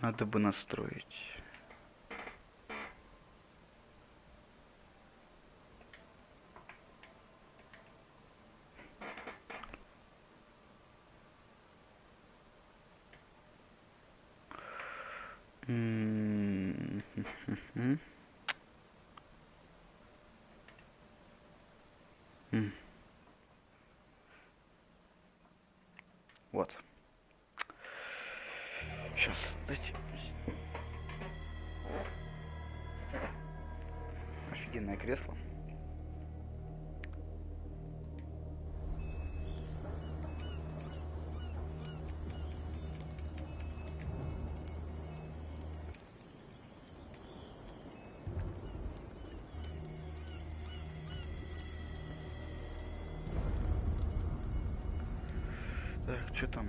Надо бы настроить. Вот. Сейчас, дайте. Офигенное кресло. Так, что там?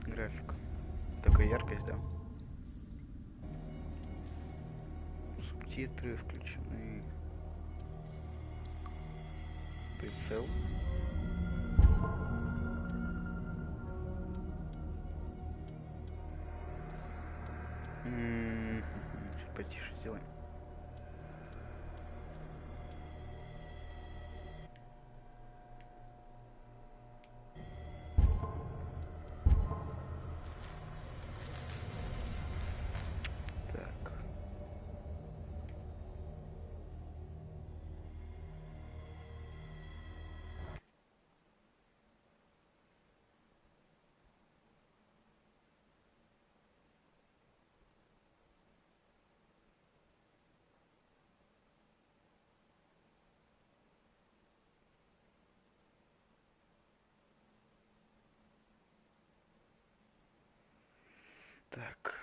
График. Такая яркость, да? Субтитры включены. Прицел. Чуть потише сделаем. Так.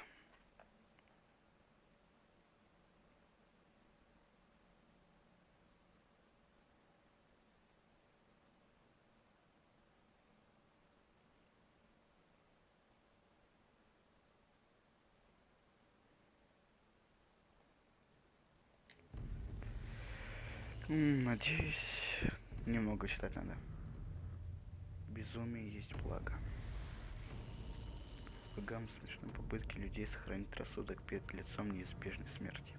Надеюсь, немного читать надо. Безумие есть благо. Богам смешны попытки людей сохранить рассудок перед лицом неизбежной смерти.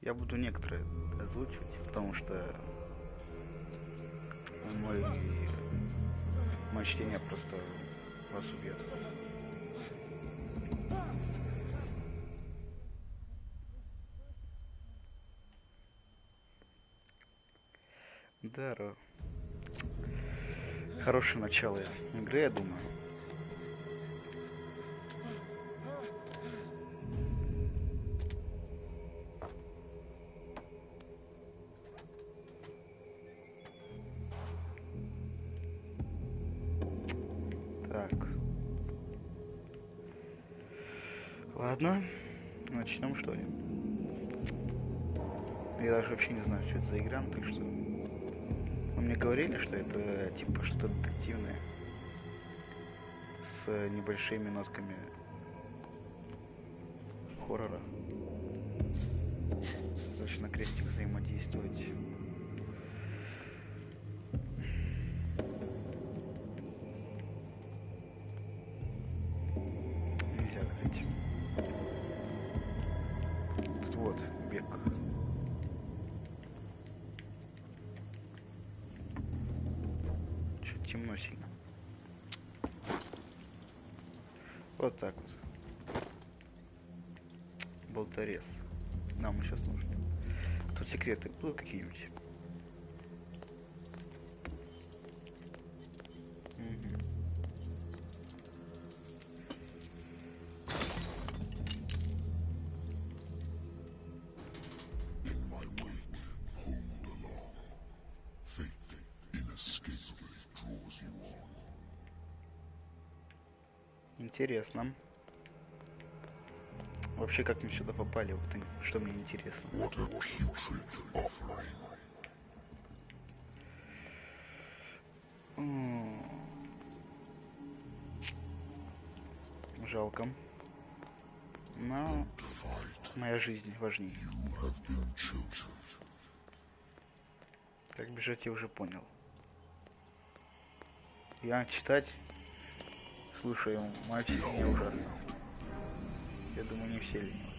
Я буду некоторые озвучивать, потому что мое чтение просто вас убьет. Да, хорошее начало игры, я думаю. Так. Ладно, начнем что ли. Я даже вообще не знаю, что это за игра, так что... Вы мне говорили, что это типа что-то детективное с небольшими нотками хоррора. Значит, на крестик взаимодействовать. Нельзя закрыть. Тут вот бег. Чуть темно сильно. Вот так вот. Болторез. Нам сейчас нужно. Тут секреты будут какие-нибудь? Интересно. Вообще, как мы сюда попали, вот что мне интересно. Жалко. Но моя жизнь важнее. Как бежать, я уже понял. Я читать Слушай, мальчик не ужасно. Я думаю, не все ленивы.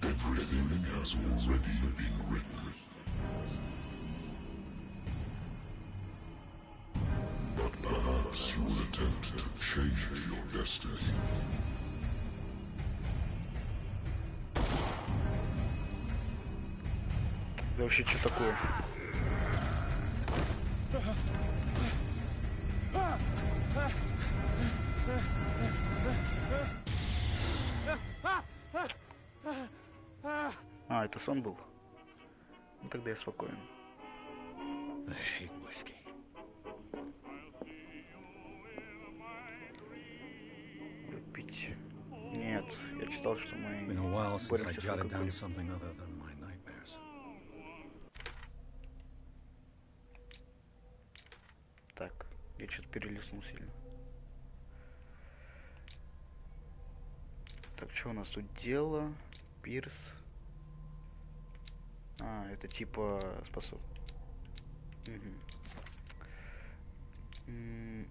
Everything has already been written. But perhaps you will attempt to change your destiny. Это вообще что такое? А, это сон был? Ну тогда я спокоен. I hate whiskey. Пить. Нет, я читал, что мы Been a while since I боремся с jotted down алкоголем. something other than my nightmares. Так, я что-то перелистнул сильно. Так, что у нас тут дело? Пирс. А, это типа способ.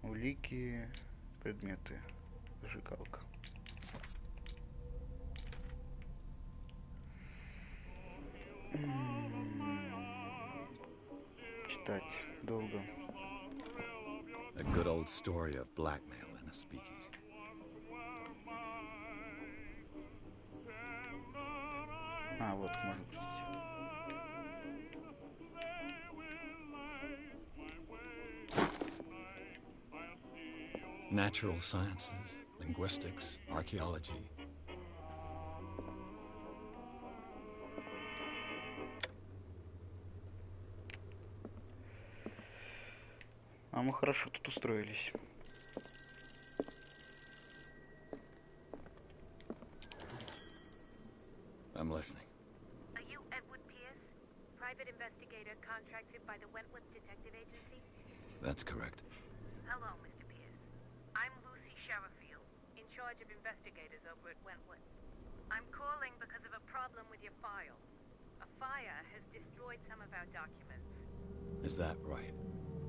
Улики, предметы, зажигалка. Читать долго. A good old story of blackmail in a speakeasy. А, вот, можно прочитать. Natural sciences, linguistics, archaeology. А мы хорошо тут устроились. I'm listening. Are you Edward Pierce, private investigator contracted by the Wentworth Detective Agency? That's correct. Hello, Mr. Pierce. I'm Lucy Sherifield, in charge of investigators over at Wentworth. I'm calling because of a problem with your file. A fire has destroyed some of our documents. Is that right?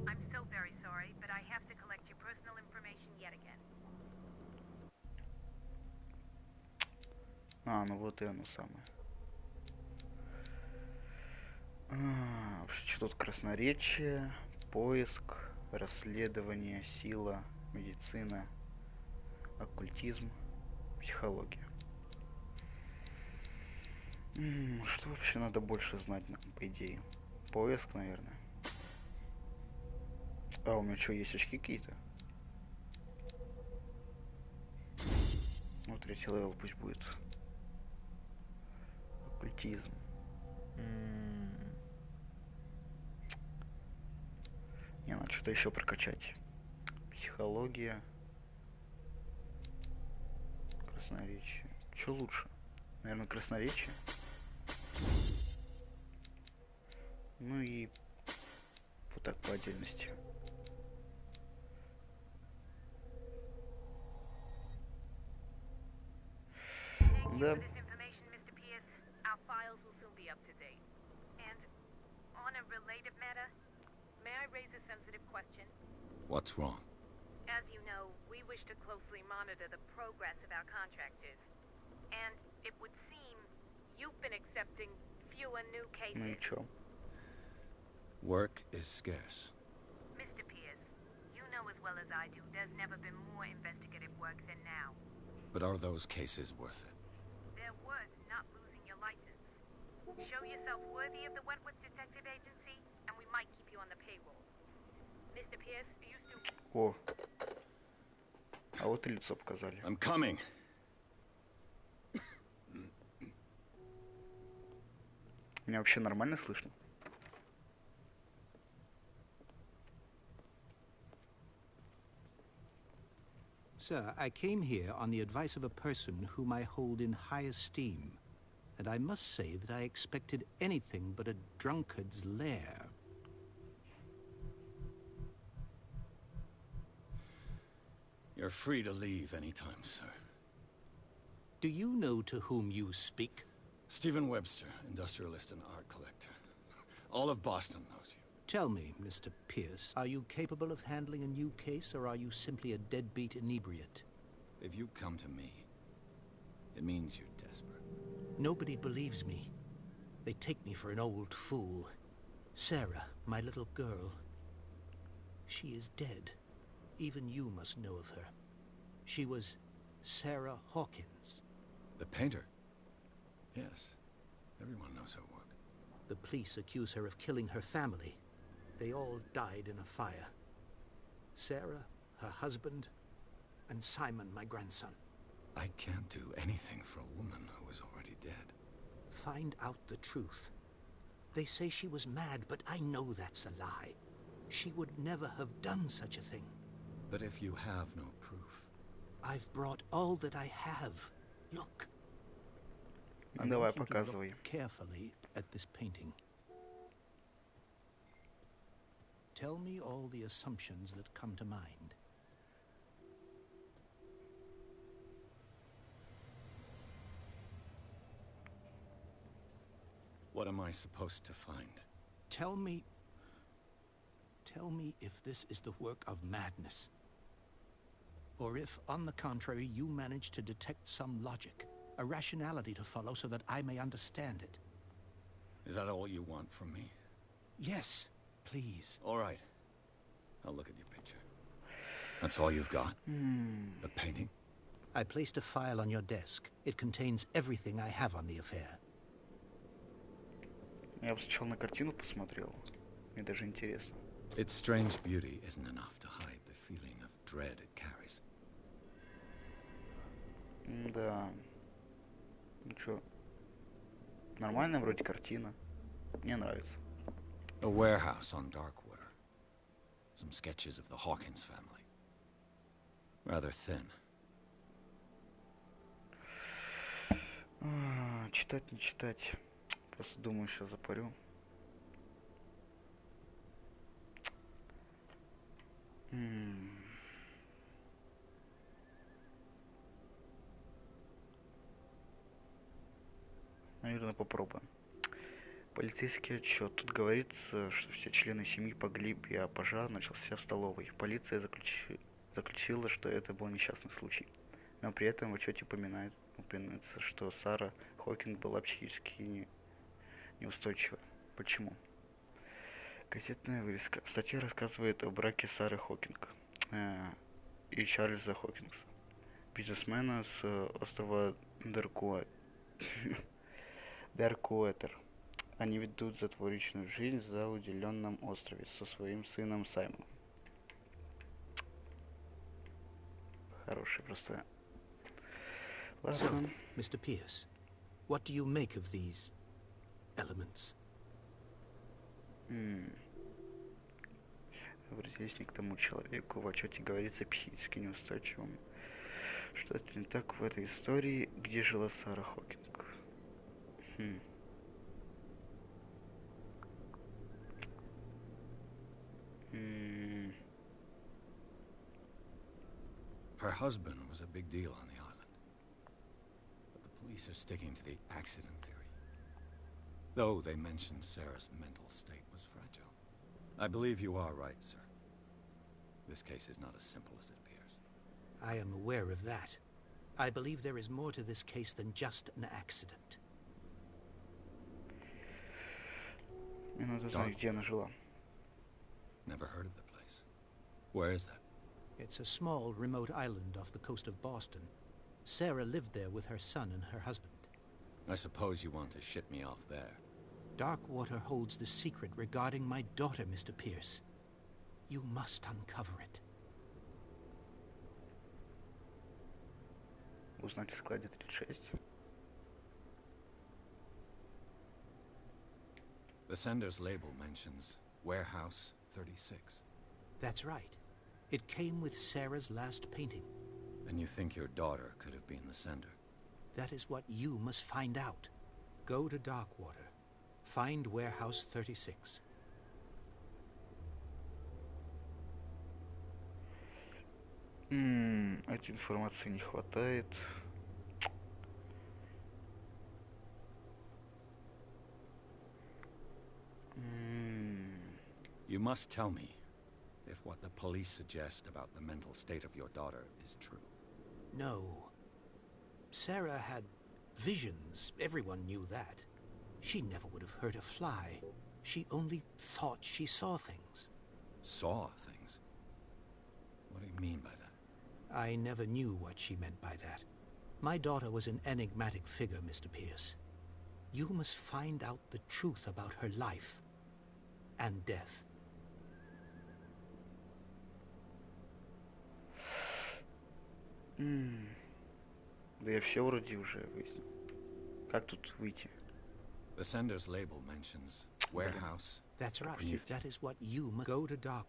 I'm so very sorry, but I have to collect your personal information yet again. А, ну вот и оно самое. Что тут? Красноречие, поиск, расследование, сила, медицина, оккультизм, психология. Что вообще надо больше знать нам, по идее? Поиск, наверное. А, у меня что, есть очки какие-то? Ну, третий левел пусть будет. Оккультизм. Не, надо что-то еще прокачать. Психология. Красноречие. Что лучше? Наверное, красноречие. Ну и вот так по отдельности. Да. What's wrong? As you know, we wish to closely monitor the progress of our contractors. And it would seem you've been accepting fewer new cases. Ну и чё? Work is scarce. Mr. Pierce, you know as well as I do there's never been more investigative work than now. But are those cases worth it? They're worth not losing your license. Show yourself worthy of the Wentworth Detective Agency, and we might keep you on the payroll. Mr. Pierce, are you still... О. А вот и лицо показали. I'm coming. Меня вообще нормально слышно? Sir, I came here on the advice of a person whom I hold in high esteem, and I must say that I expected anything but a drunkard's lair. You're free to leave anytime, sir. Do you know to whom you speak? Stephen Webster, industrialist and art collector. All of Boston knows you. Tell me, Mr. Pierce, are you capable of handling a new case, or are you simply a deadbeat inebriate? If you come to me, it means you're desperate. Nobody believes me. They take me for an old fool. Sarah, my little girl, she is dead. Even you must know of her. She was Sarah Hawkins. The painter? Yes. Everyone knows her work. The police accuse her of killing her family. They all died in a fire. Sarah, her husband, and Simon, my grandson. I can't do anything for a woman who is already dead. Find out the truth. They say she was mad, but I know that's a lie. She would never have done such a thing. But if you have no proof... I've brought all that I have. Look. I Давай, want you to показывай. look carefully at this painting. Tell me all the assumptions that come to mind. What am I supposed to find? Tell me if this is the work of madness. Or if, on the contrary, you manage to detect some logic, a rationality to follow so that I may understand it. Is that all you want from me? Yes, please. All right. I'll look at your picture. That's all you've got? The painting? I placed a file on your desk. It contains everything I have on the affair. Я бы сначала на картину посмотрел. Мне даже интересно. Its strange beauty isn't enough to hide the feeling of dread it carries. Да. Ну чё? Нормальная вроде картина. Мне нравится. A warehouse on Darkwater. Some sketches of the Hawkins family. Rather thin. Читать, не читать. Просто думаю, сейчас запарю. Наверное, попробуем. Полицейский отчет. Тут говорится, что все члены семьи погибли, а пожар начался в столовой. Полиция заключила, что это был несчастный случай. Но при этом в отчете упоминается, что Сара Хокинг была психически неустойчива. Почему? Газетная вырезка. Статья рассказывает о браке Сары Хокинг и Чарльза Хокингса, бизнесмена с острова Даркуэтер. Они ведут затворичную жизнь за уделенном острове со своим сыном Саймоном. Хороший просто. Ладно. So, Mr. Pierce, what do you make of these elements? Обратились не к тому человеку. В отчете говорится психически неустойчивым. Что-то не так в этой истории, где жила Сара Хокинг. Her husband was a big deal on the island. But the police are sticking to the accident theory. Though they mentioned Sarah's mental state was fragile. I believe you are right, sir. This case is not as simple as it appears. I am aware of that. I believe there is more to this case than just an accident. Мне надо знать, где она жила. Never heard of the place. Where is that? It's a small, remote island off the coast of Boston. Sarah lived there with her son and her husband. I suppose you want to ship me off there. Darkwater holds the secret regarding my daughter, Mr. Pierce. You must uncover it. Узнать в складе 36. The sender's label mentions Warehouse 36. That's right. It came with Sarah's last painting. And you think your daughter could have been the sender? That is what you must find out. Go to Darkwater. Find Warehouse 36. Этой информации не хватает. You must tell me if what the police suggest about the mental state of your daughter is true. No. Sarah had visions. Everyone knew that. She never would have hurt a fly. She only thought she saw things. Saw things? What do you mean by that? I never knew what she meant by that. My daughter was an enigmatic figure, Mr. Pierce. You must find out the truth about her life and death. Да я все вроде уже выяснил. Как тут выйти? The sender's label mentions warehouse. That's right. If that is what you must go to doc.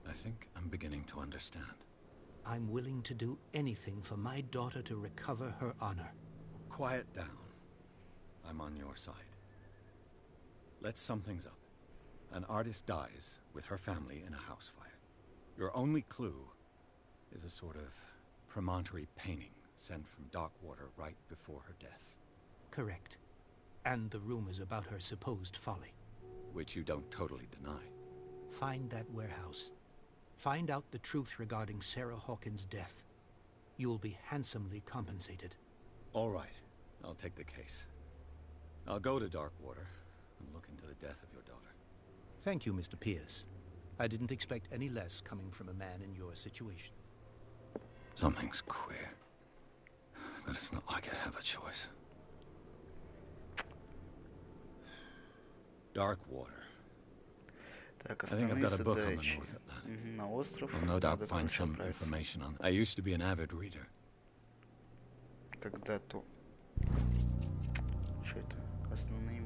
I think I'm beginning to understand. I'm willing to do anything for my daughter to recover her honor. Quiet down. I'm on your side. Let's sum things up. An artist dies with her family in a house fire. Your only clue is a sort of promontory painting sent from Darkwater right before her death. Correct. And the rumors about her supposed folly. Which you don't totally deny. Find that warehouse. Find out the truth regarding Sarah Hawkins' death. You'll be handsomely compensated. All right. I'll take the case. I'll go to Darkwater and look into the death of your daughter. Thank you, Mr. Pierce. I didn't expect any less coming from a man in your situation. Something's queer. But it's not like I have a choice. Darkwater. Так, I think I've got a основные book on the задачи. North Atlantic. На остров. I'll no doubt Надо find some отправиться. information on. I used to be an avid reader. Когда-то. Что это? Основные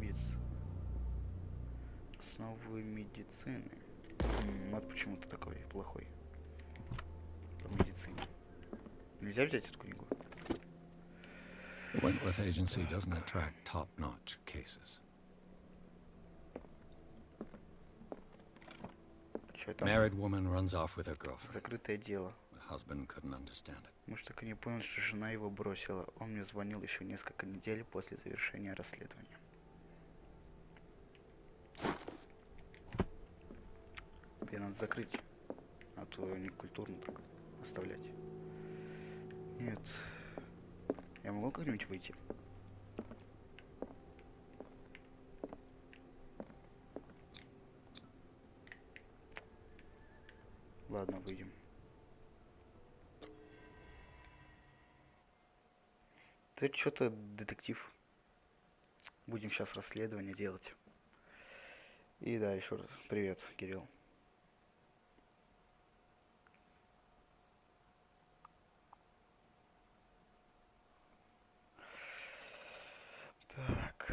основы медицины. Вот почему-то такой плохой. По медицине. Нельзя взять эту книгу? Wentworth Agency doesn't attract top-notch cases. Что там? Married woman runs off with her girlfriend. Закрытое дело. The husband couldn't understand it. Муж так и не понял, что жена его бросила. Он мне звонил еще несколько недель после завершения расследования. Тебе надо закрыть, а то некультурно так оставлять. Нет. Я могу как-нибудь выйти? Ладно, выйдем. Ты что-то детектив. Будем сейчас расследование делать. И да, еще раз. Привет, Кирилл. Так.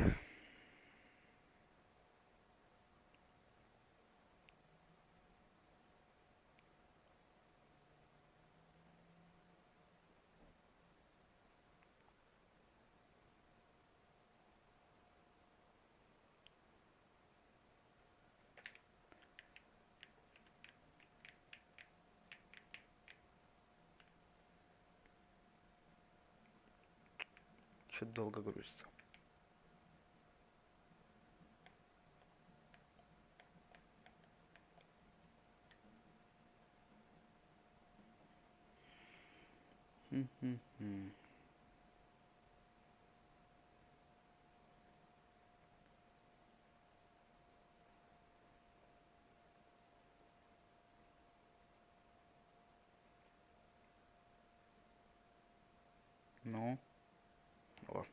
Что-то долго грузится. Ну. О.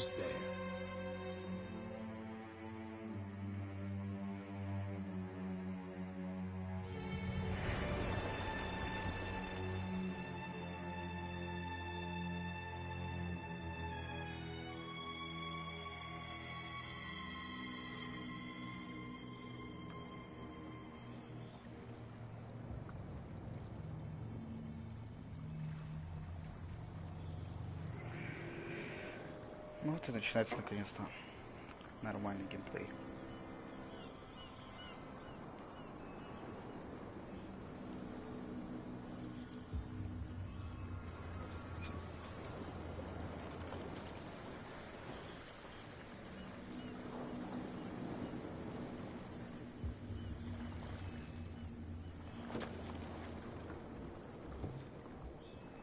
almost there. Ну вот и начинается наконец-то нормальный геймплей.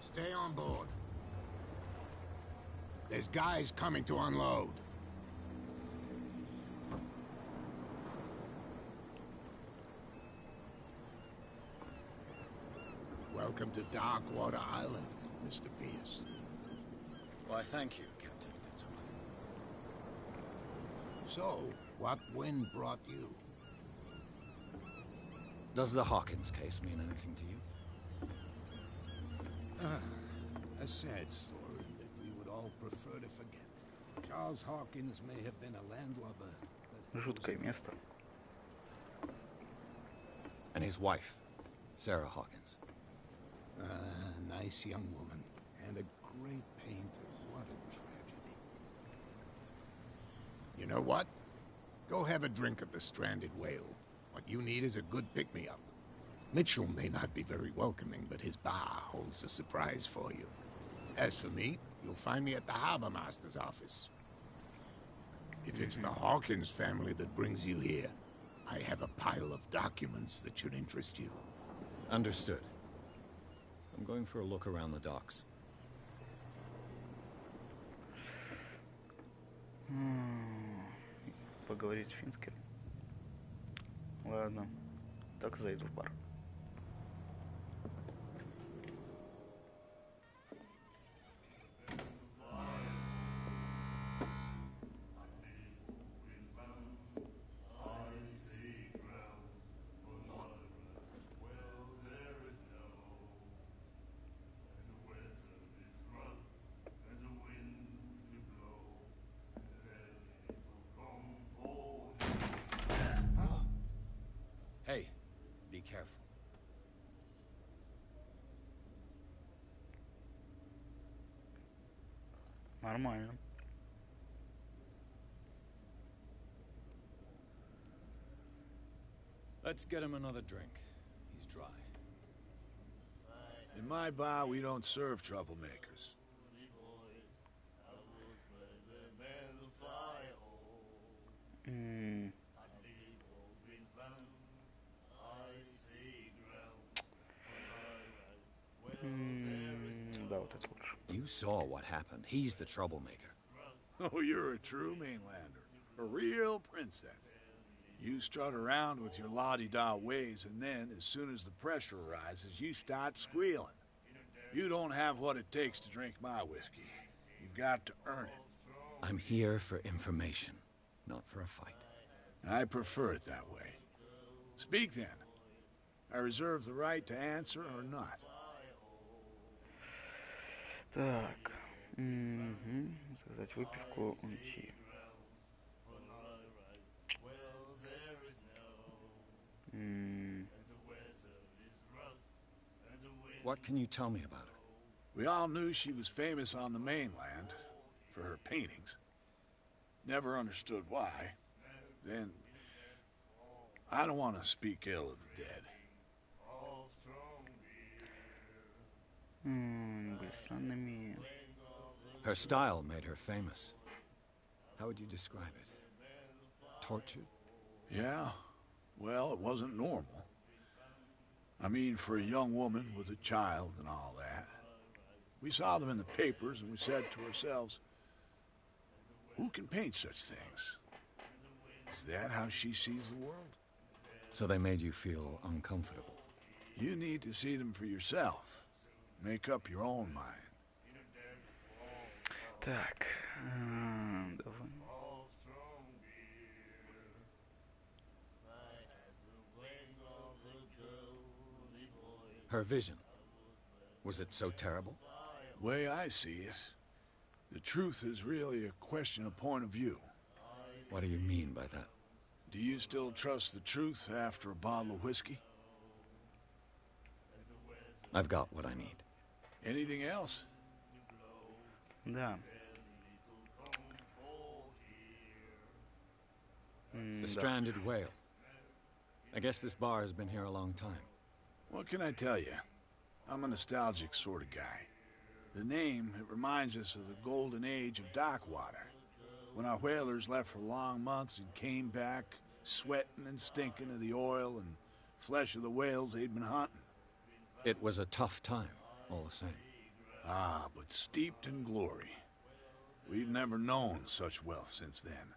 Stay on board. There's guys coming to unload. Welcome to Darkwater Island, Mr. Pierce. Why, thank you, Captain Fitzroy. So, what wind brought you? Does the Hawkins case mean anything to you? A sad story that we would all prefer to forget. Charles Hawkins may have been a landlubber, but Жуткое место. And his wife, Sarah Hawkins. a nice young woman and a great painter. What a tragedy. You know what? Go have a drink at the Stranded Whale. What you need is a good pick-me-up. Mitchell may not be very welcoming, but his bar holds a surprise for you. As for me, you'll find me at the Harbor Master's office. If it's the Hawkins family that brings you here, I have a pile of documents that should interest you. Understood. I'm going for a look around the docks. Поговорить фински. Ладно, так зайду в бар. Hey, be careful. Нормально. Let's get him another drink. He's dry. In my bar, we don't serve troublemakers. Да, вот это лучше. You saw what happened. He's the troublemaker. Oh, you're a true mainlander. A real princess. You strut around with your la-di-da ways, and then, as soon as the pressure rises, you start squealing. You don't have what it takes to drink my whiskey. You've got to earn it. I'm here for information, not for a fight. I prefer it that way. Speak then. I reserve the right to answer or not. Так. Заказать выпивку, уйти. What can you tell me about her? We all knew she was famous on the mainland for her paintings. Never understood why. Then, I don't want to speak ill of the dead. Были странными. Her style made her famous. How would you describe it? Tortured? Yeah, well, it wasn't normal. I mean, for a young woman with a child and all that. We saw them in the papers and we said to ourselves, who can paint such things? Is that how she sees the world? So they made you feel uncomfortable. You need to see them for yourself. Make up your own mind. Так. Her vision. Was it so terrible? The way I see it, the truth is really a question of point of view. What do you mean by that? Do you still trust the truth after a bottle of whiskey? I've got what I need. Anything else? Да. The Да. stranded whale. I guess this bar has been here a long time. What can I tell you? I'm a nostalgic sort of guy. The name, it reminds us of the golden age of dock water, when our whalers left for long months and came back sweating and stinking of the oil and flesh of the whales they'd been hunting. It was a tough time, all the same. Ah, but steeped in glory. We've never known such wealth since then.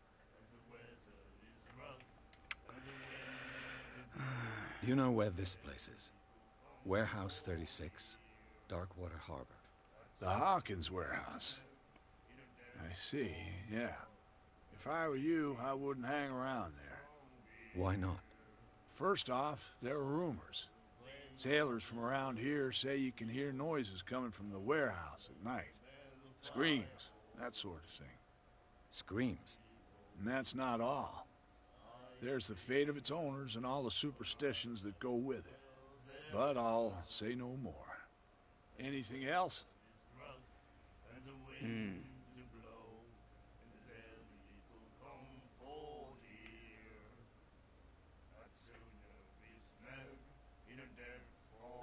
Do you know where this place is? Warehouse 36, Darkwater Harbor. The Hawkins warehouse. I see, yeah. If I were you, I wouldn't hang around there. Why not? First off, there are rumors. Sailors from around here say you can hear noises coming from the warehouse at night. Screams, that sort of thing. Screams. And that's not all. There's the fate of its owners and all the superstitions that go with it. But I'll say no more. Anything else?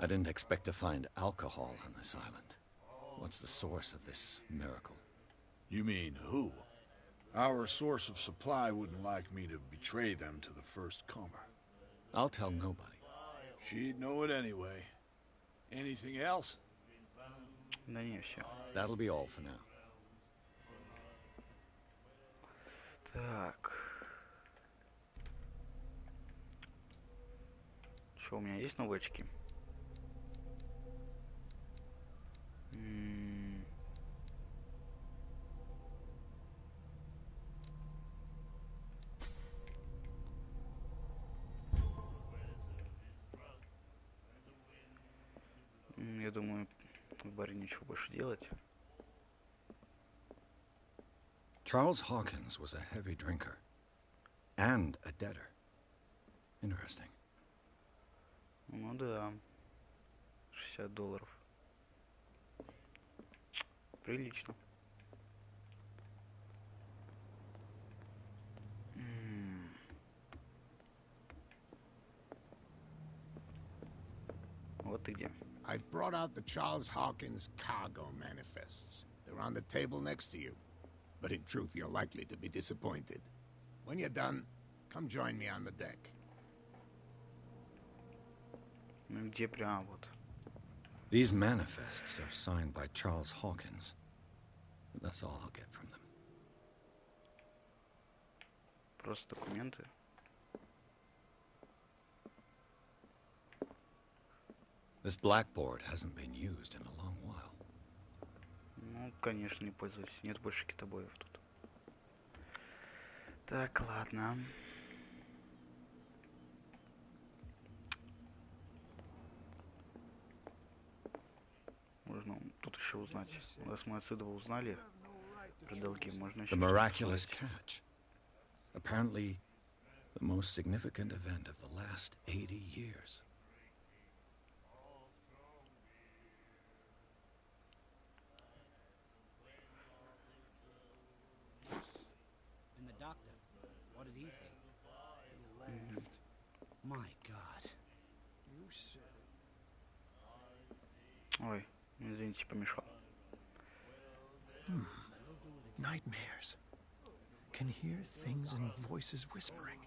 I didn't expect to find alcohol on this island. What's the source of this miracle? You mean who? Our source of supply wouldn't like me to betray them to the first comer. I'll tell nobody. She'd know it anyway. Anything else? Да не, все. That'll be all for now. Так. Что, у меня есть новые очки? Я думаю, в баре ничего больше делать. Charles Hawkins was a heavy drinker. And a debtor. Interesting. Ну да. $60. Прилично. Вот ты где. I've brought out the Charles Hawkins cargo manifests. They're on the table next to you. But in truth, you're likely to be disappointed. When you're done, come join me on the deck. Ну где прям вот. These manifests are signed by Charles Hawkins. That's all I'll get from them. Просто документы. This blackboard hasn't been used in a long while. Ну, конечно, не пользуюсь. Нет больше китобоев тут. Так, ладно. Можно тут еще узнать. Раз мы отсюда узнали про долги, можно еще... The miraculous catch. Apparently, the most significant event of the last 80 years. And the doctor, what did he say? He laughed. My God. You said it. Ой, извините, помешал. Nightmares. Can hear things and voices whispering.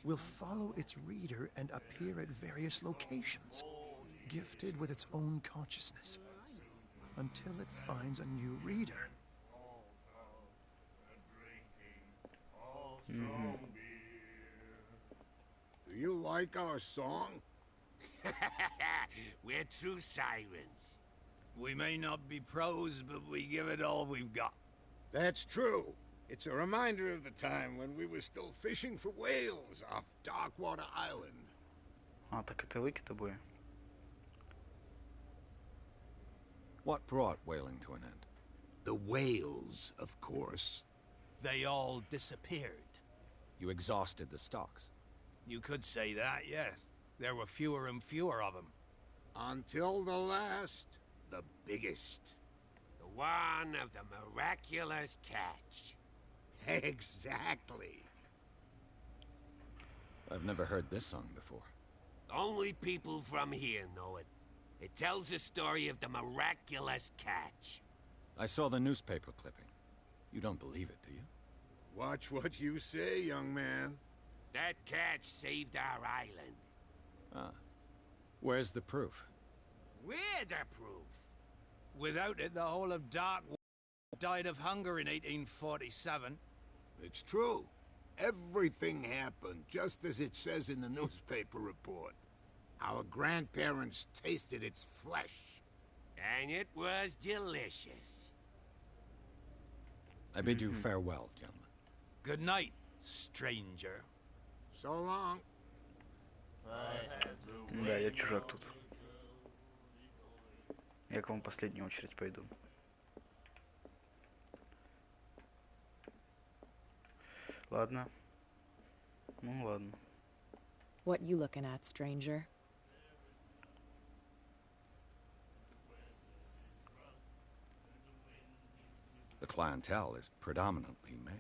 Will follow its reader and appear at various locations, gifted with its own consciousness, until it finds a new reader. Do you like our song? We're true sirens. We may not be pros, but we give it all we've got. That's true. It's a reminder of the time when we were still fishing for whales off Darkwater Island. А, так это вы китобои? What brought whaling to an end? The whales, of course. They all disappeared. You exhausted the stocks. You could say that, yes. There were fewer and fewer of them. Until the last, the biggest. The one of the miraculous catch. Exactly. I've never heard this song before. Only people from here know it. It tells the story of the miraculous catch. I saw the newspaper clipping. You don't believe it, do you? Watch what you say, young man. That catch saved our island. Ah. Where's the proof? We're the proof. Without it, the whole of Dark died of hunger in 1847. It's true. Everything happened just as it says in the newspaper report. Our grandparents tasted its flesh. And it was delicious. I bid you farewell, gentlemen. Good night, stranger. So long. Да, я чужак тут. Я к вам в последнюю очередь пойду. Ладно. Ну ладно. What you looking at, stranger? The clientele is predominantly male.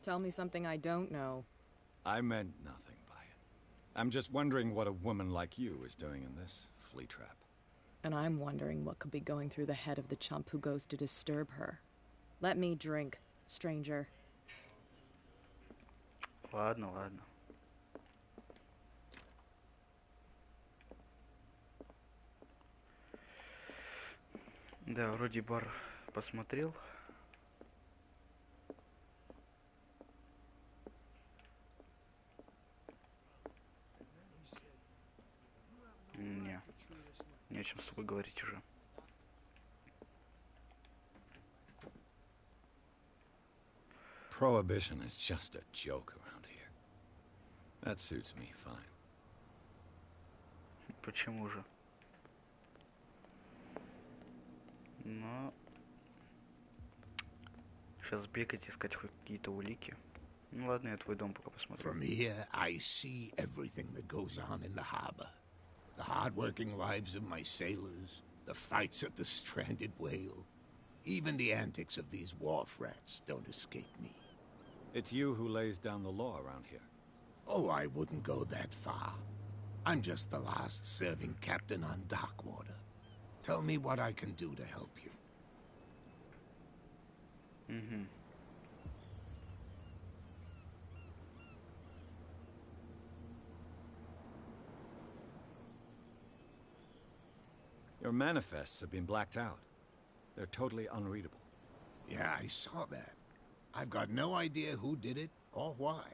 Tell me something I don't know. I meant nothing by it. I'm just wondering what a woman like you is doing in this flea trap. And I'm wondering what could be going through the head of the chump who goes to disturb her. Let me drink, stranger. Ладно, ладно. Да, вроде бар посмотрел. Не о чем с тобой говорить уже. Prohibition is just a joke around here. That suits me fine. Почему же? Но... Сейчас бегать, искать хоть какие-то улики. Ну ладно, я твой дом пока посмотрю. From here, I see everything that goes on in the harbor. The hard-working lives of my sailors, the fights at the stranded whale. Even the antics of these wharf rats don't escape me. It's you who lays down the law around here. Oh, I wouldn't go that far. I'm just the last serving captain on Darkwater. Tell me what I can do to help you. Your manifests have been blacked out. They're totally unreadable. Yeah, I saw that. I've got no idea who did it or why.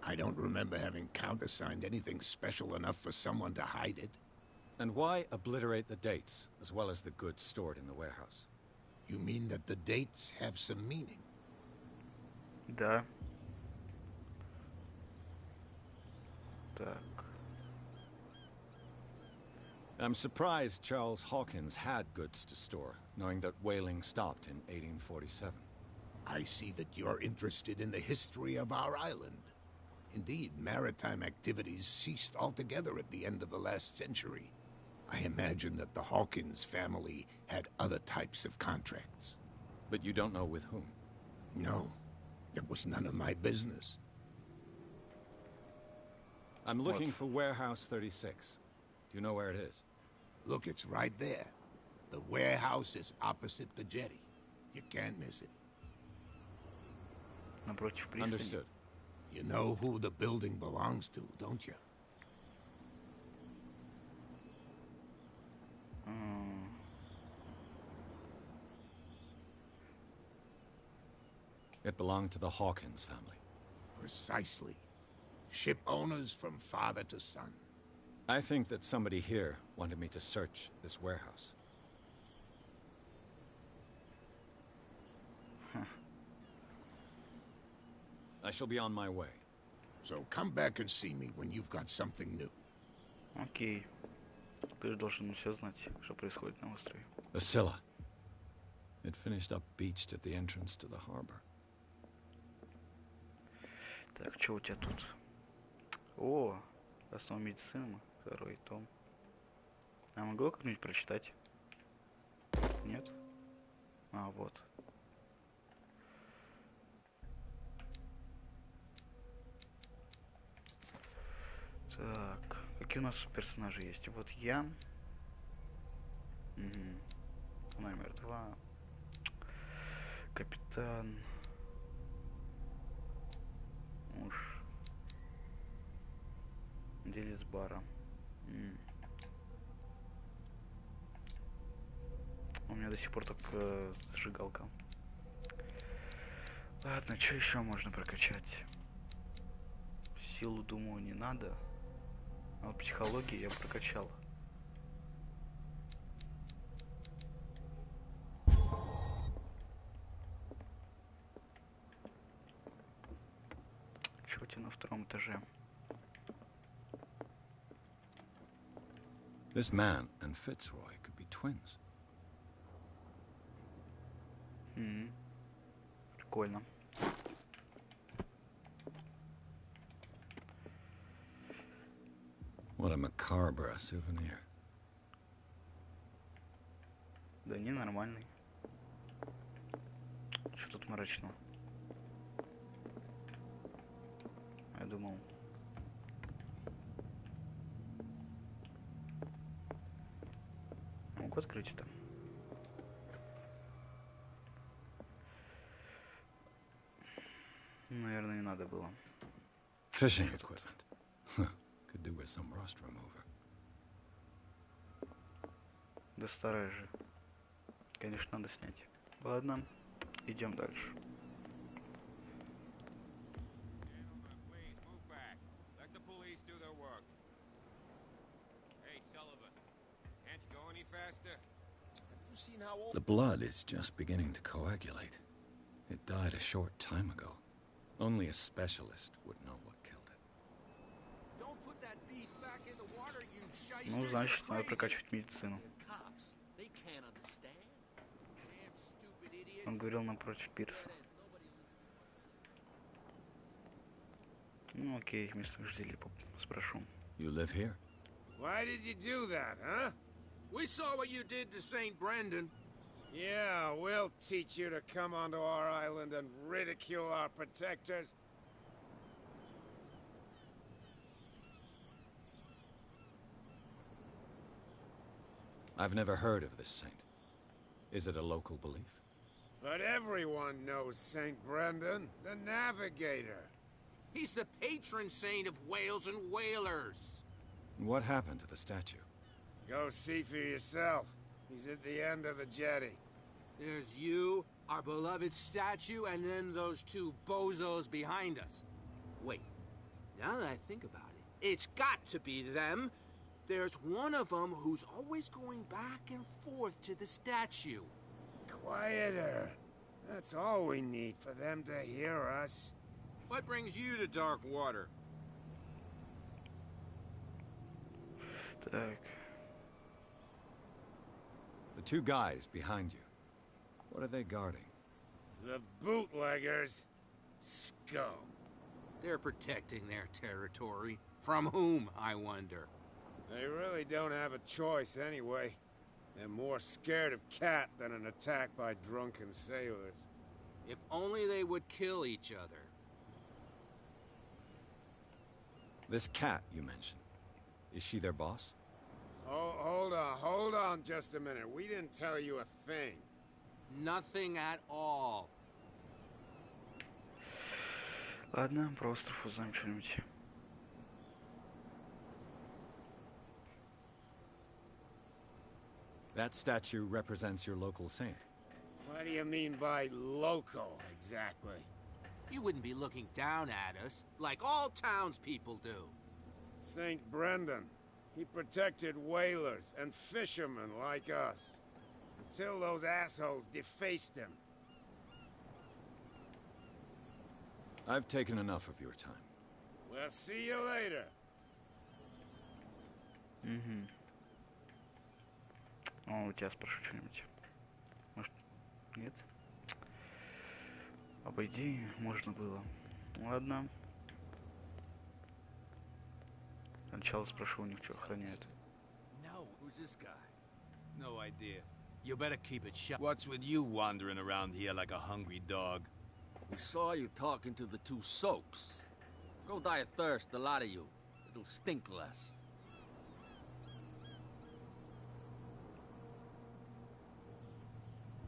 I don't remember having countersigned anything special enough for someone to hide it. And why obliterate the dates, as well as the goods stored in the warehouse? You mean that the dates have some meaning? Да. Так. I'm surprised Charles Hawkins had goods to store, knowing that whaling stopped in 1847. I see that you're interested in the history of our island. Indeed, maritime activities ceased altogether at the end of the last century. I imagine that the Hawkins family had other types of contracts. But you don't know with whom? No, it was none of my business. I'm looking for Warehouse 36. Do you know where it is? Look, it's right there. The warehouse is opposite the jetty. You can't miss it. Напротив пристани. Understood. You know who the building belongs to, don't you? It belonged to the Hawkins family. Precisely. Ship owners from father to son. I think that somebody here wanted me to search this warehouse. I shall be on my way. So come back and see me when you've got something new. Окей. Ты же должен все знать, что происходит на острове. The Scylla. It finished up beached at the entrance to the harbor. Так, что у тебя тут? О, основа медицины, второй том. А могу я как-нибудь прочитать? Нет? А, вот. Так, какие у нас персонажи есть? Вот я. Угу. Номер 2. Капитан. Муж. Делец бара. У меня до сих пор только зажигалка. Ладно, что еще можно прокачать? Силу, думаю, не надо. А вот психологию я прокачал. Что у тебя на втором этаже? This man and Fitzroy could be twins. Прикольно. What a macabre souvenir. Да не, нормальный. Что тут мрачного? Я думал. Могу открыть это? Наверное, не надо было. Fishing equipment. Could do with some rust remover. Да старая же. Конечно, надо снять. Ладно, идем дальше. The blood is just beginning to coagulate. It died a short time ago. Only a specialist would know what killed it. Don't put that beast back in the water, you Ну, значит, надо прокачивать медицину. Он говорил напротив пирса. Ну, окей, местожители спрошу. You live here? Why did you do that, huh? We saw what you did to St. Brendan. Yeah, we'll teach you to come onto our island and ridicule our protectors. I've never heard of this saint. Is it a local belief? But everyone knows St. Brendan, the navigator. He's the patron saint of whales and whalers. What happened to the statue? Go see for yourself. He's at the end of the jetty. There's you, our beloved statue, and then those two bozos behind us. Wait, now that I think about it, it's got to be them. There's one of them who's always going back and forth to the statue. Quieter. That's all we need for them to hear us. What brings you to dark water? Так. The two guys behind you. What are they guarding? The bootleggers. Scum. They're protecting their territory. From whom, I wonder? They really don't have a choice anyway. They're more scared of Cat than an attack by drunken sailors. If only they would kill each other. This Cat you mentioned. Is she their boss? Oh, hold on just a minute. We didn't tell you a thing. Nothing at all. Ладно, про остров узнаем что-нибудь. That statue represents your local saint. What do you mean by local, exactly? You wouldn't be looking down at us, like all townspeople do. St. Brendan. He protected whalers and fishermen like us. Until those assholes defaced him. I've taken enough of your time. We'll see you later. Ну, у тебя спрошу что-нибудь. Может, нет? Обойди, можно было. Ладно. Сначала спрошу у них, что охраняют. No, who's this guy? No idea. You better keep it shut. What's with you wandering around here like a hungry dog? We saw you talking to the two soaks. Go die of thirst, the lot of you. It'll stink less.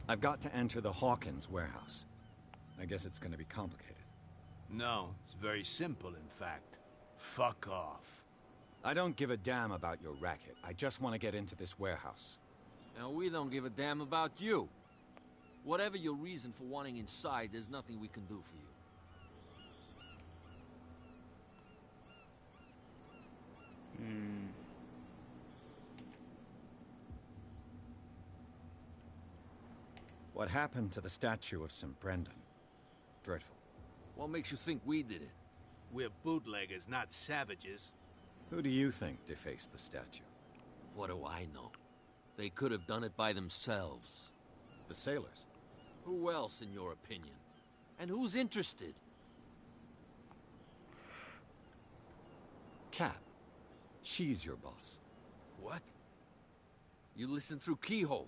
I've got to enter the Hawkins warehouse. I guess it's gonna be complicated. No, it's very simple, in fact. Fuck off. I don't give a damn about your racket. I just want to get into this warehouse. And we don't give a damn about you. Whatever your reason for wanting inside, there's nothing we can do for you. What happened to the statue of St. Brendan? Dreadful. What makes you think we did it? We're bootleggers, not savages. Who do you think defaced the statue? What do I know? They could have done it by themselves. The sailors? Who else, in your opinion? And who's interested? Cat. She's your boss. What? You listen through keyholes?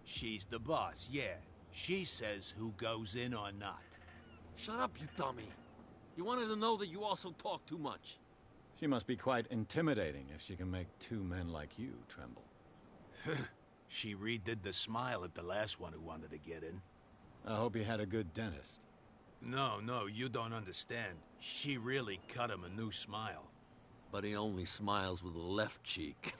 She's the boss, yeah. She says who goes in or not. Shut up, you dummy. You wanted to know that you also talk too much. She must be quite intimidating if she can make two men like you tremble. She redid the smile at the last one who wanted to get in. I hope you had a good dentist. No, you don't understand. She really cut him a new smile. But he only smiles with the left cheek.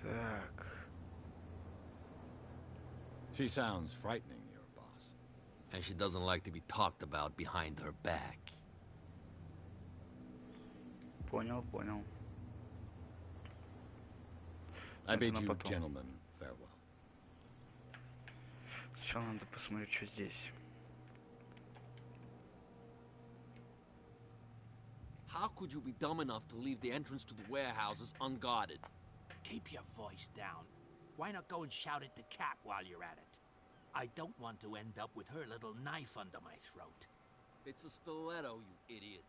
Так. She sounds frightening, your boss. And she doesn't like to be talked about behind her back. Понял. I bid you, gentlemen, farewell. Сначала надо посмотреть, что здесь. How could you be dumb enough to leave the entrance to the warehouses unguarded? Keep your voice down. Why not go and shout at the cat while you're at it? I don't want to end up with her little knife under my throat. It's a stiletto, you idiot.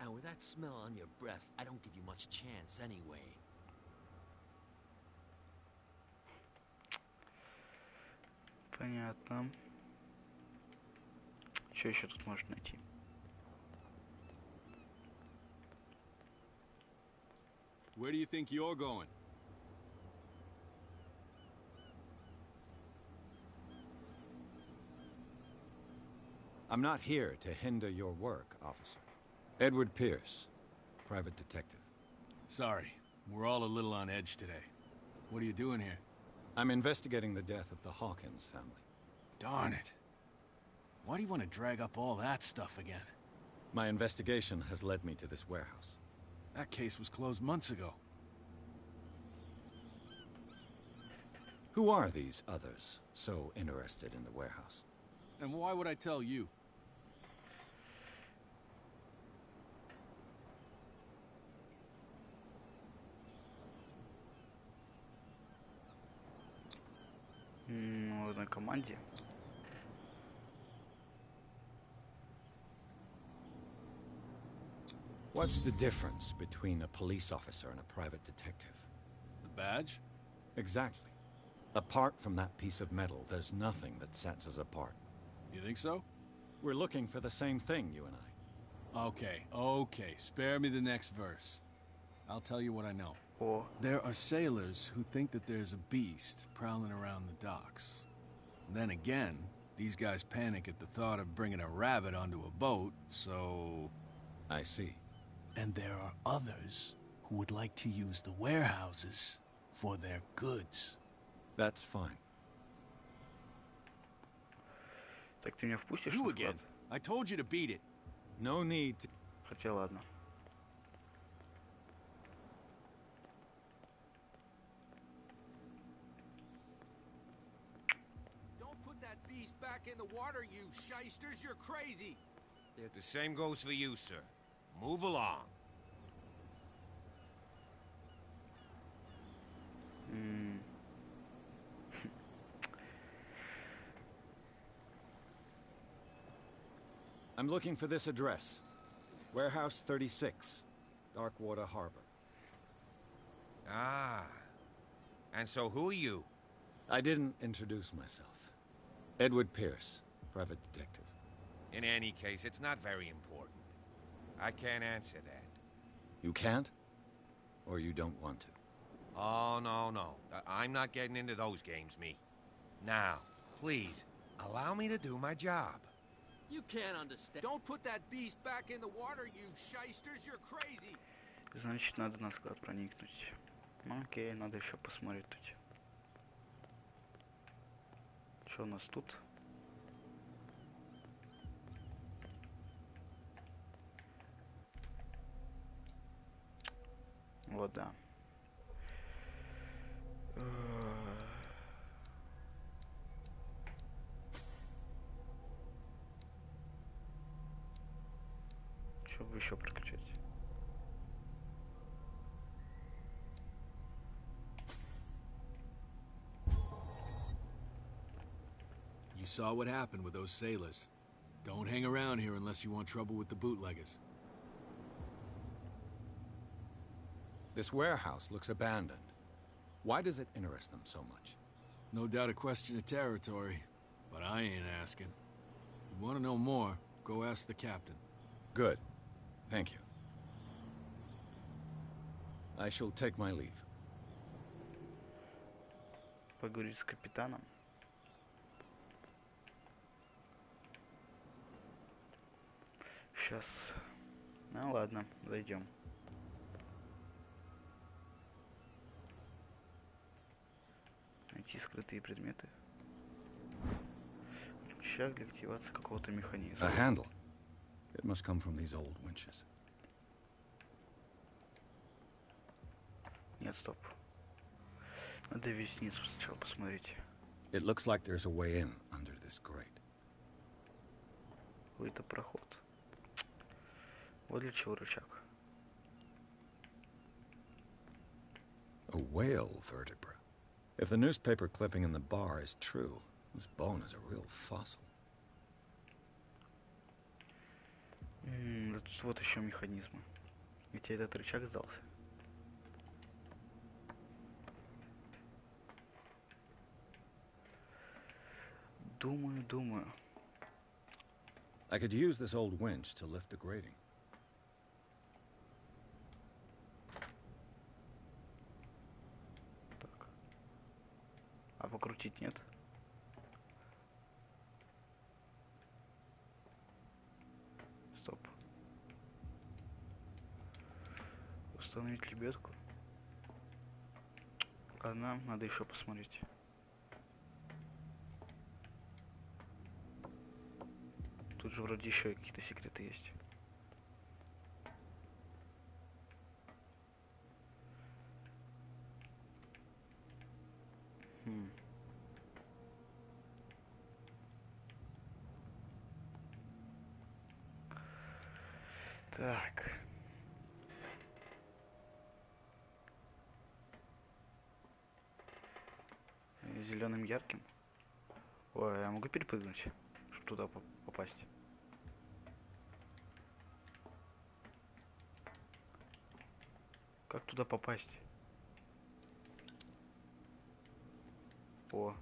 And with that smell on your breath, I don't give you much chance anyway. Понятно. Что еще тут можно найти? Where do you think you're going? I'm not here to hinder your work, officer. Edward Pierce, private detective. Sorry, we're all a little on edge today. What are you doing here? I'm investigating the death of the Hawkins family. Darn it. Why do you want to drag up all that stuff again? My investigation has led me to this warehouse. That case was closed months ago. Who are these others so interested in the warehouse? And why would I tell you? В одной команде. What's the difference between a police officer and a private detective? The badge? Exactly. Apart from that piece of metal, there's nothing that sets us apart. You think so? We're looking for the same thing, you and I. Okay. Spare me the next verse. I'll tell you what I know. О, There are sailors who think that there's a beast prowling around the docks. Then again, these guys panic at the thought of bringing a rabbit onto a boat, so... I see. And there are others who would like to use the warehouses for their goods. That's fine. так ты меня впустишь? You на again. склад? I told you to beat it. No need to... Хотя ладно. Don't put that beast back in the water, you shysters. You're crazy. The same goes for you, sir. Move along. I'm looking for this address. Warehouse 36, Darkwater Harbor. Ah. And so who are you? I didn't introduce myself. Edward Pierce, private detective. In any case, it's not very important. I can't answer that. You can't? Or you don't want to? Oh, no. I'm not getting into those games, me. Now, please, allow me to do my job. You can't understand. Don't put that beast back in the water, you shysters. You're crazy. Значит, надо на склад проникнуть. Ну, окей, надо еще посмотреть тут. Что у нас тут? Вот, да. Что бы еще прокачать? You saw what happened with those sailors. Don't hang around here unless you want trouble with the bootleggers. This warehouse looks abandoned. Why does it interest them so much? No doubt a question of territory, but I ain't asking. You want to know more, go ask the captain. Good. Thank you. I shall take my leave. Поговорить с капитаном. Сейчас. Ну ладно, зайдем. Найти скрытые предметы. Рычаг для активации какого-то механизма. A handle. It must come from these old winches. Нет, стоп. Надо весь низ сначала посмотреть. It looks like there's a way in under this grate. Какой-то проход. Вот для чего рычаг. A whale vertebra. If the newspaper clipping in the bar is true, this bone is a real fossil. Тут вот еще механизмы. Ведь этот рычаг сдался. Думаю. I could use this old winch to lift the grating. Так. А покрутить нет? Стоп. Установить лебедку. Ладно, надо еще посмотреть. Тут же вроде еще какие-то секреты есть. Так. Зеленым ярким. Ой, я могу перепрыгнуть, чтобы туда попасть? Как туда попасть? О.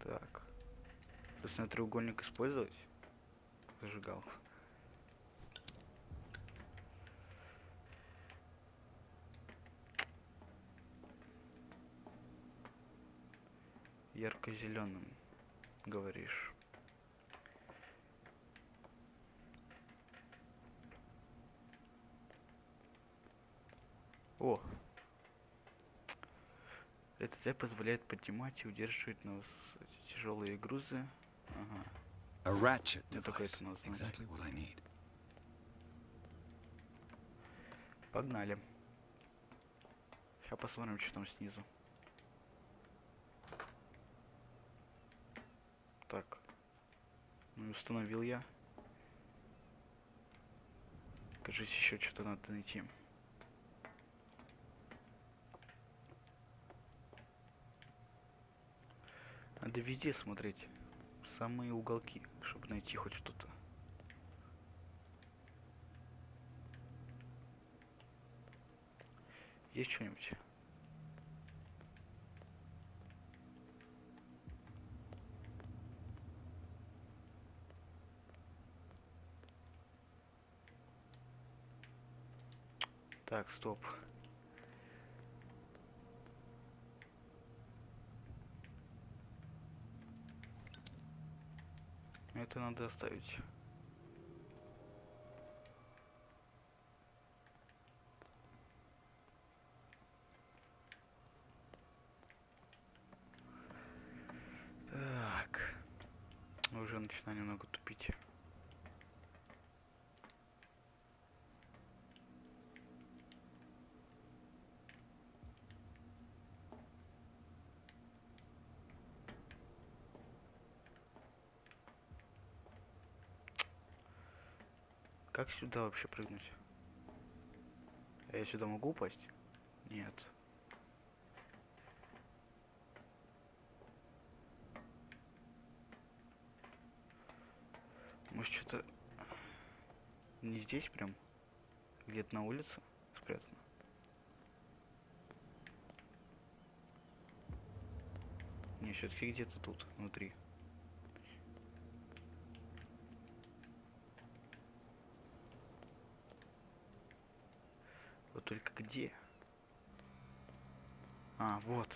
Так. То есть на треугольник использовать? Зажигалку. Ярко-зеленым, говоришь. О! Эта цепь позволяет поднимать и удерживать на тяжелые грузы. Ага. A ratchet Ну, только device. это надо знать. Exactly what I need. Погнали. Сейчас посмотрим, что там снизу. Так. Ну и установил я. Кажется, еще что-то надо найти. Надо везде смотреть. самые уголки, чтобы найти хоть что-то. Есть что-нибудь? Так, стоп. Это надо оставить. Так. Уже начинаю немного тупить. Как сюда вообще прыгнуть? А я сюда могу упасть? Нет. Может, что-то не здесь прям? Где-то на улице спрятано? Не, все-таки где-то тут, внутри. Вот только где? А, вот.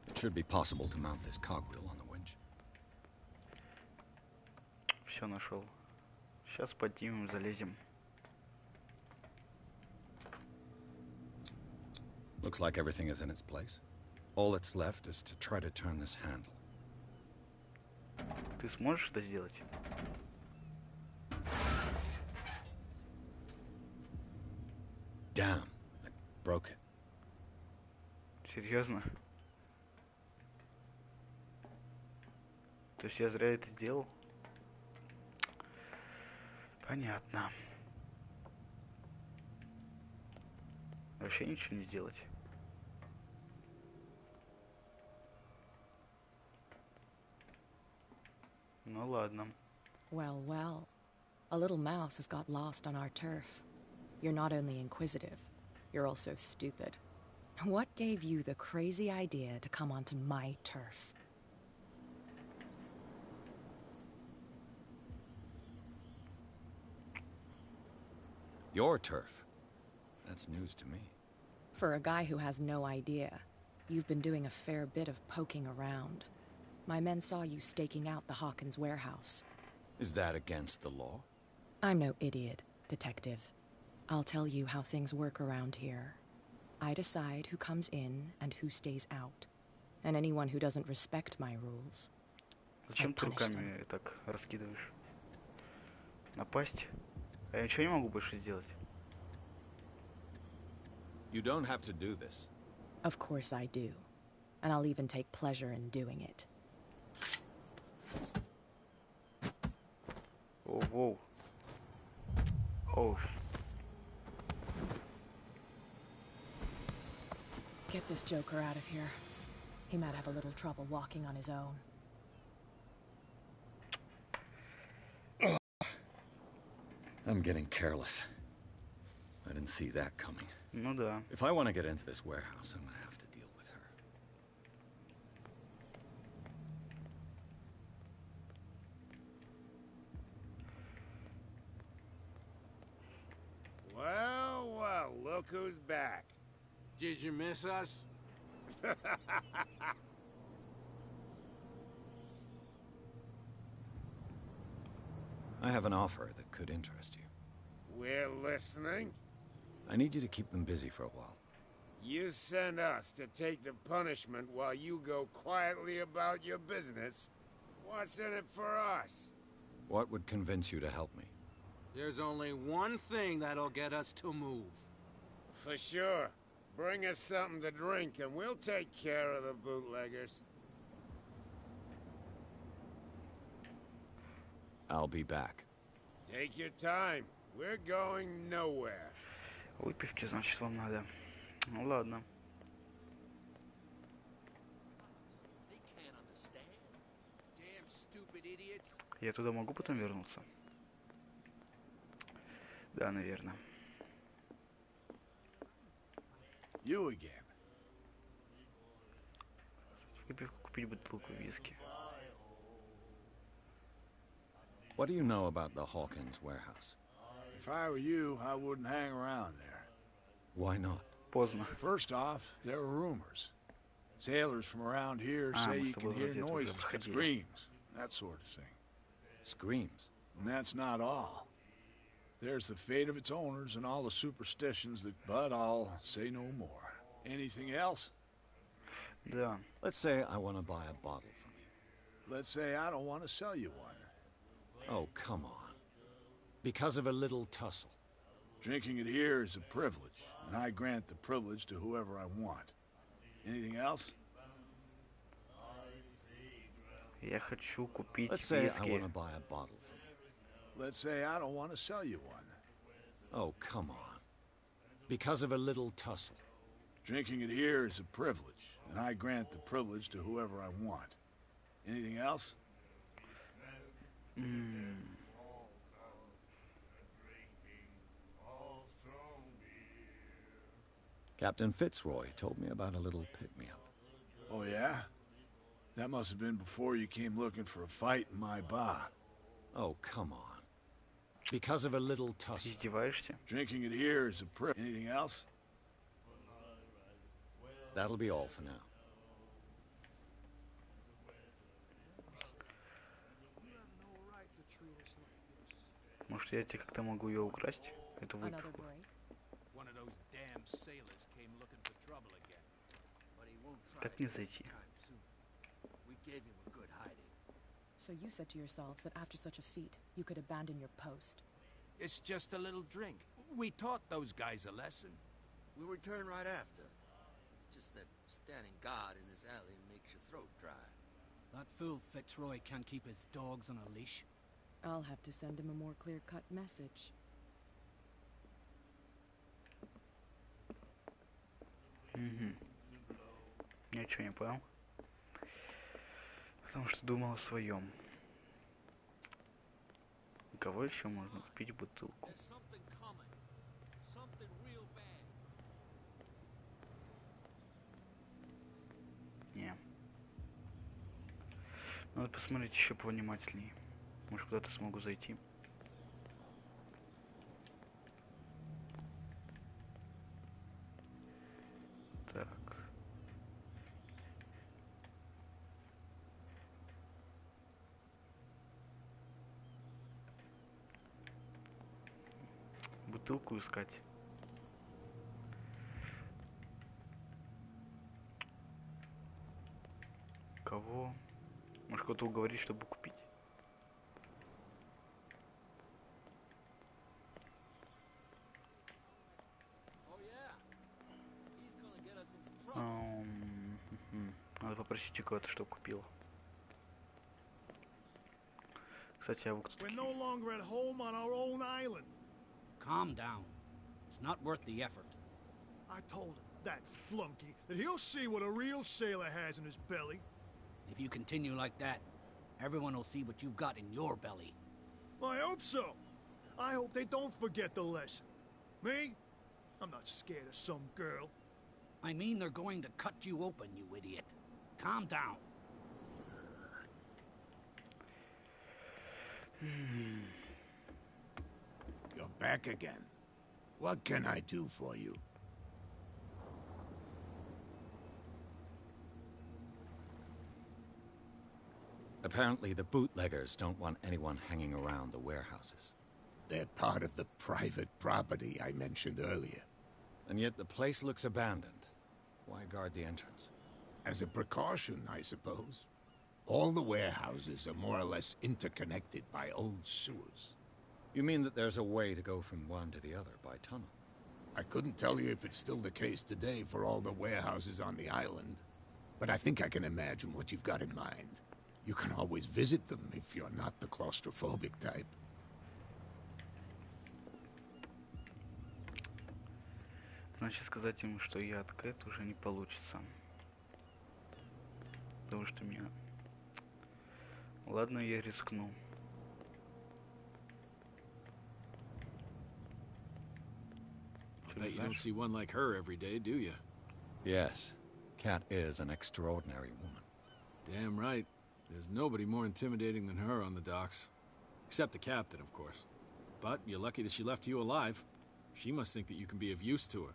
It should be possible to mount this cogwheel on the winch. Все нашел. Сейчас поднимем, залезем. Looks like everything is in its place. All that's left is to try to turn this handle. Ты сможешь это сделать? Damn, I broke it. Серьезно? То есть я зря это сделал? Понятно. Вообще ничего не сделать. Ну ладно. Well, well. A little mouse has got lost on our turf. You're not only inquisitive, you're also stupid. What gave you the crazy idea to come onto my turf? Your turf? That's news to me. For a guy who has no idea, you've been doing a fair bit of poking around. My men saw you staking out the Hawkins warehouse. Is that against the law? I'm no idiot, detective. I'll tell you how things work around here. I decide who comes in and who stays out. And anyone who doesn't respect my rules, Зачем ты руками так раскидываешь? Напасть? А я ничего не могу больше сделать. You don't have to do this. Of course I do. And I'll even take pleasure in doing it. Oh, whoa. Oh. Get this joker out of here. He might have a little trouble walking on his own. I'm getting careless. I didn't see that coming. Ну да. If I want to get into this warehouse, I'm gonna have to deal with her. Well, well, look who's back. Did you miss us? I have an offer that could interest you. We're listening. I need you to keep them busy for a while. You send us to take the punishment while you go quietly about your business. What's in it for us? What would convince you to help me? There's only one thing that'll get us to move. For sure. Bring us something to drink and we'll take care of the bootleggers. I'll be back. Take your time. We're going nowhere. Выпивки, значит, вам надо. Ну ладно. Я туда могу потом вернуться? Да, наверное. You again. Купить бутылку виски. What do you know about the Hawkins warehouse? If I were you, I wouldn't hang around there. Why not? Поздно. First off, there are rumors. Sailors from around here say you can hear noises, screams, that sort of thing. Screams? And that's not all. There's the fate of its owners and all the superstitions that... But I'll say no more. Anything else? Да. Let's say I want to buy a bottle from you. Let's say I don't want to sell you one. Oh, come on. Because of a little tussle. Drinking it here is a privilege, and I grant the privilege to whoever I want. Anything else? Я хочу купить Let's say I виски. want to buy a bottle from you. Let's say I don't want to sell you one. Oh, come on. Because of a little tussle. Drinking it here is a privilege, and I grant the privilege to whoever I want. Anything else? Captain Fitzroy told me about a little pick-me-up. Oh, yeah? That must have been before you came looking for a fight in my bar. Oh, come on. Because of a little tussle. Издеваешься? Drinking it here is a privilege. Anything else? That'll be all for now. Может, я тебе как-то могу ее украсть? Эту Another выпивку. break. One of those damn sailors came looking for trouble again. But he won't try Как не again зайти? anytime soon. We gave him a good hiding. So you said to yourselves that after such a feat, you could abandon your post. It's just a little drink. We taught those guys a lesson. We'll return right after. It's just that standing guard in this alley makes your throat dry. That fool Fitzroy can't keep his dogs on a leash. I'll have to send him a more clear-cut message. Ничего не понял. Потому что думал о своем. У кого еще можно купить бутылку? Не. Надо посмотреть еще повнимательнее. Может, куда-то смогу зайти. Так. Бутылку искать. Кого? Может, кого-то уговорить, чтобы купить? Надо попросить у кого-то, что купил. Кстати, а вы кто такие? We're no longer at home on our own island. Calm down. It's not worth the effort. I told him, that flunky, that he'll see what a real sailor has in his belly. If you continue like that, everyone will see what you've got in your belly. I hope so. I hope they don't forget the lesson. Me? I'm not scared of some girl. I mean they're going to cut you open, you idiot. Calm down. You're back again. What can I do for you? Apparently the bootleggers don't want anyone hanging around the warehouses. They're part of the private property I mentioned earlier. And yet the place looks abandoned. Why guard the entrance? As a precaution, I suppose. All the warehouses are more or less interconnected by old sewers. You mean that there's a way to go from one to the other by tunnel? I couldn't tell you if it's still the case today for all the warehouses on the island, but I think I can imagine what you've got in mind. You can always visit them if you're not the claustrophobic type. Значит, сказать им, что я открыт, уже не получится. Потому что меня... Ладно, я рискну. I bet you don't see one like her every day, do you? Yes, Cat is an extraordinary woman. Damn right. There's nobody more intimidating than her on the docks. Except the captain, of course. But you're lucky that she left you alive. She must think that you can be of use to her.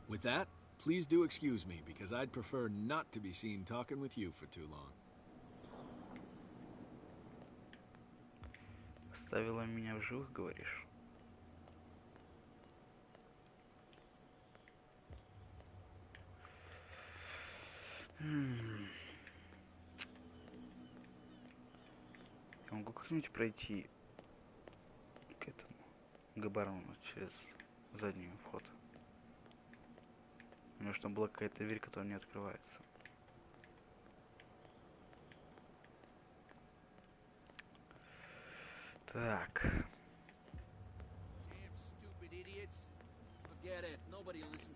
With that, please do excuse me, because I'd prefer not to be seen talking with you for too long. Оставила меня в живых, говоришь? Я могу как-нибудь пройти к этому, к барону через задний вход? У него что была какая-то дверь, которая не открывается. Так.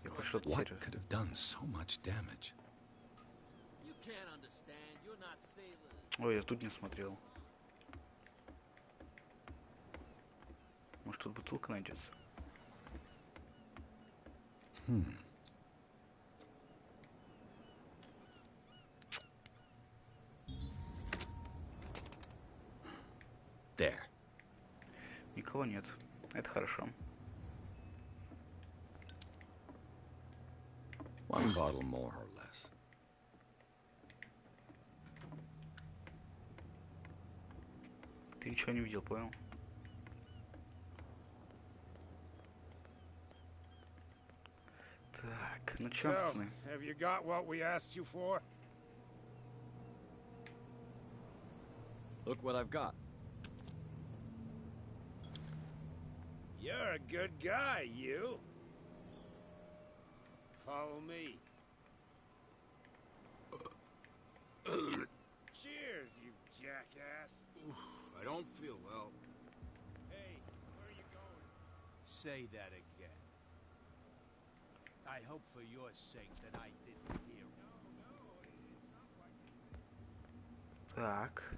Я хоть что-то What теряю. could have done so much damage? Ой, я тут не смотрел. Может, тут бутылка найдется? There. Никого нет. Это хорошо. One bottle more or less. Ты ничего не видел, понял? Так, ну чё, пацаны? Have you got what we asked you for? Look what I've got. You're a good guy, you. Follow me. Cheers, you jackass. I don't feel well. Hey, where are you going? Say that again. I hope for your sake that I didn't hear. Так.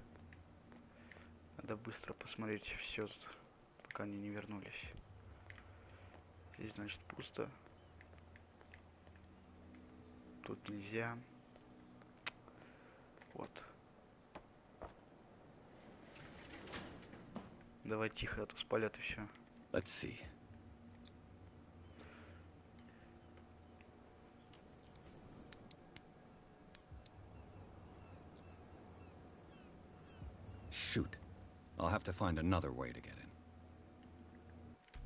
Надо быстро посмотреть все, пока они не вернулись. Здесь, значит, пусто. Тут нельзя. Вот. Давай тихо, а то спалят и все. Let's see. Shoot. I'll have to find another way to get in.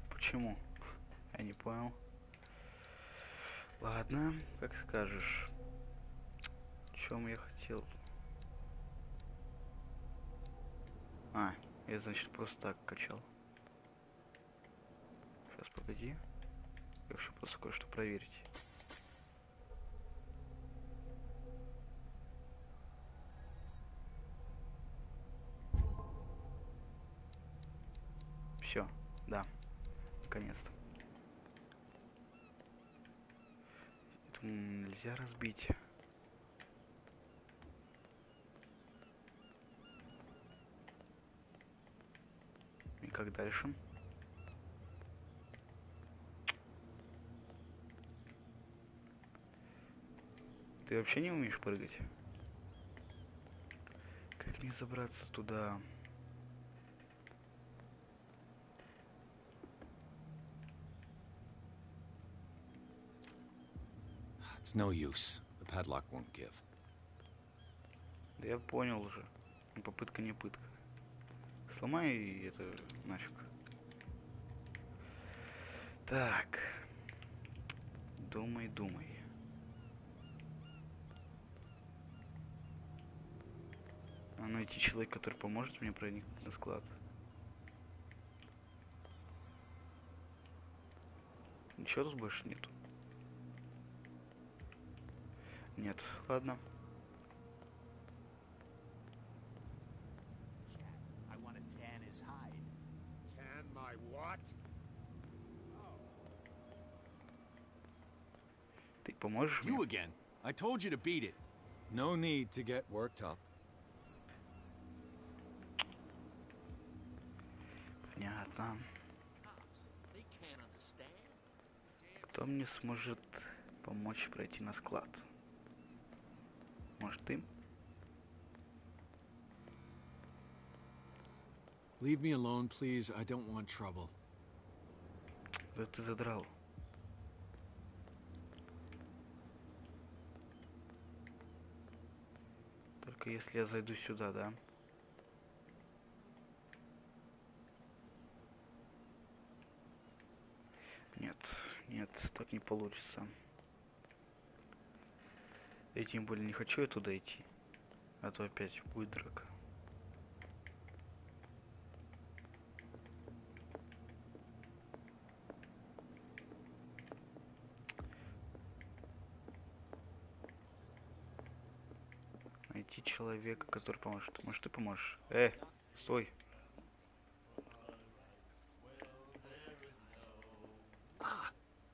Почему? Я не понял. Ладно, как скажешь. В чем я хотел? А, я, значит, просто так качал. Сейчас, погоди. Я хочу просто кое-что проверить. Все, да, наконец-то. Это нельзя разбить. И как дальше? Ты вообще не умеешь прыгать? Как мне забраться туда? It's no use. The padlock won't give. Да я понял уже. Попытка не пытка. Сломай это нафиг. Так. Думай, думай. А найти человека, который поможет мне проникнуть на склад. Ничего тут больше нету. Нет, ладно. I want to tan his hide. Tan my what? Ты поможешь мне? You again. I told you to beat it. No need to get worked up. Понятно. Кто мне сможет помочь пройти на склад? Может, ты? Leave me alone, please. I don't want trouble. Да ты задрал. Только если я зайду сюда, да? Нет, нет, так не получится. Я тем более не хочу я туда идти. А то опять будет драка. Найти человека, который поможет. Может, ты поможешь? Стой.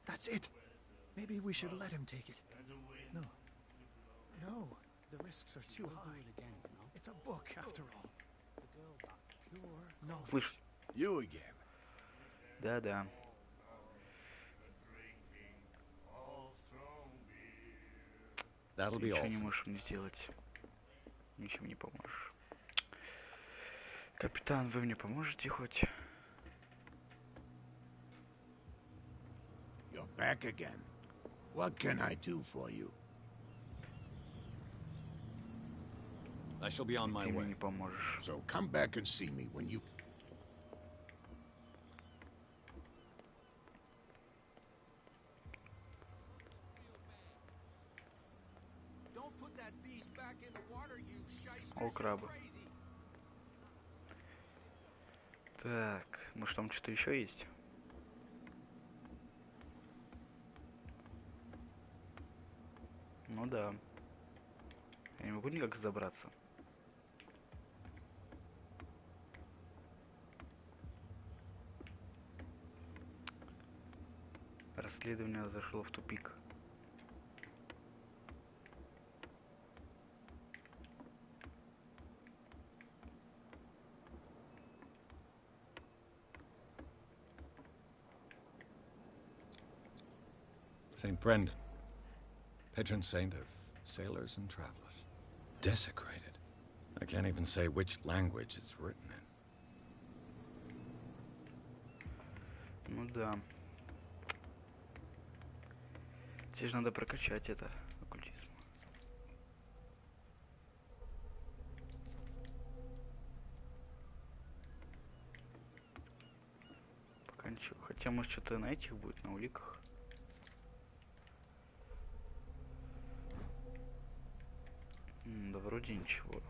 That's it. Maybe we should let him take it. No. No, the risks are too high. It's a book, after all. Pure knowledge. Слышь. You again. Да-да. That'll be Ничего all. не можешь мне сделать. Ничем не поможешь. Капитан, вы мне поможете хоть? You're back again. What can I do for you? I shall be on my Ты мне way. не поможешь. So come back and see me when you... Don't put that beast back in the water, you shysters. О, крабы. You're crazy. Так, может там что-то еще есть? Ну да. Я не могу никак забраться. Расследование зашло в тупик. St. Brendan, patron saint of sailors and travelers. Desecrated. I can't even say which language it's written in. Ну да. Тебе же надо прокачать это, оккультизм. Пока ничего. Хотя, может, что-то на этих будет, на уликах. Да вроде ничего.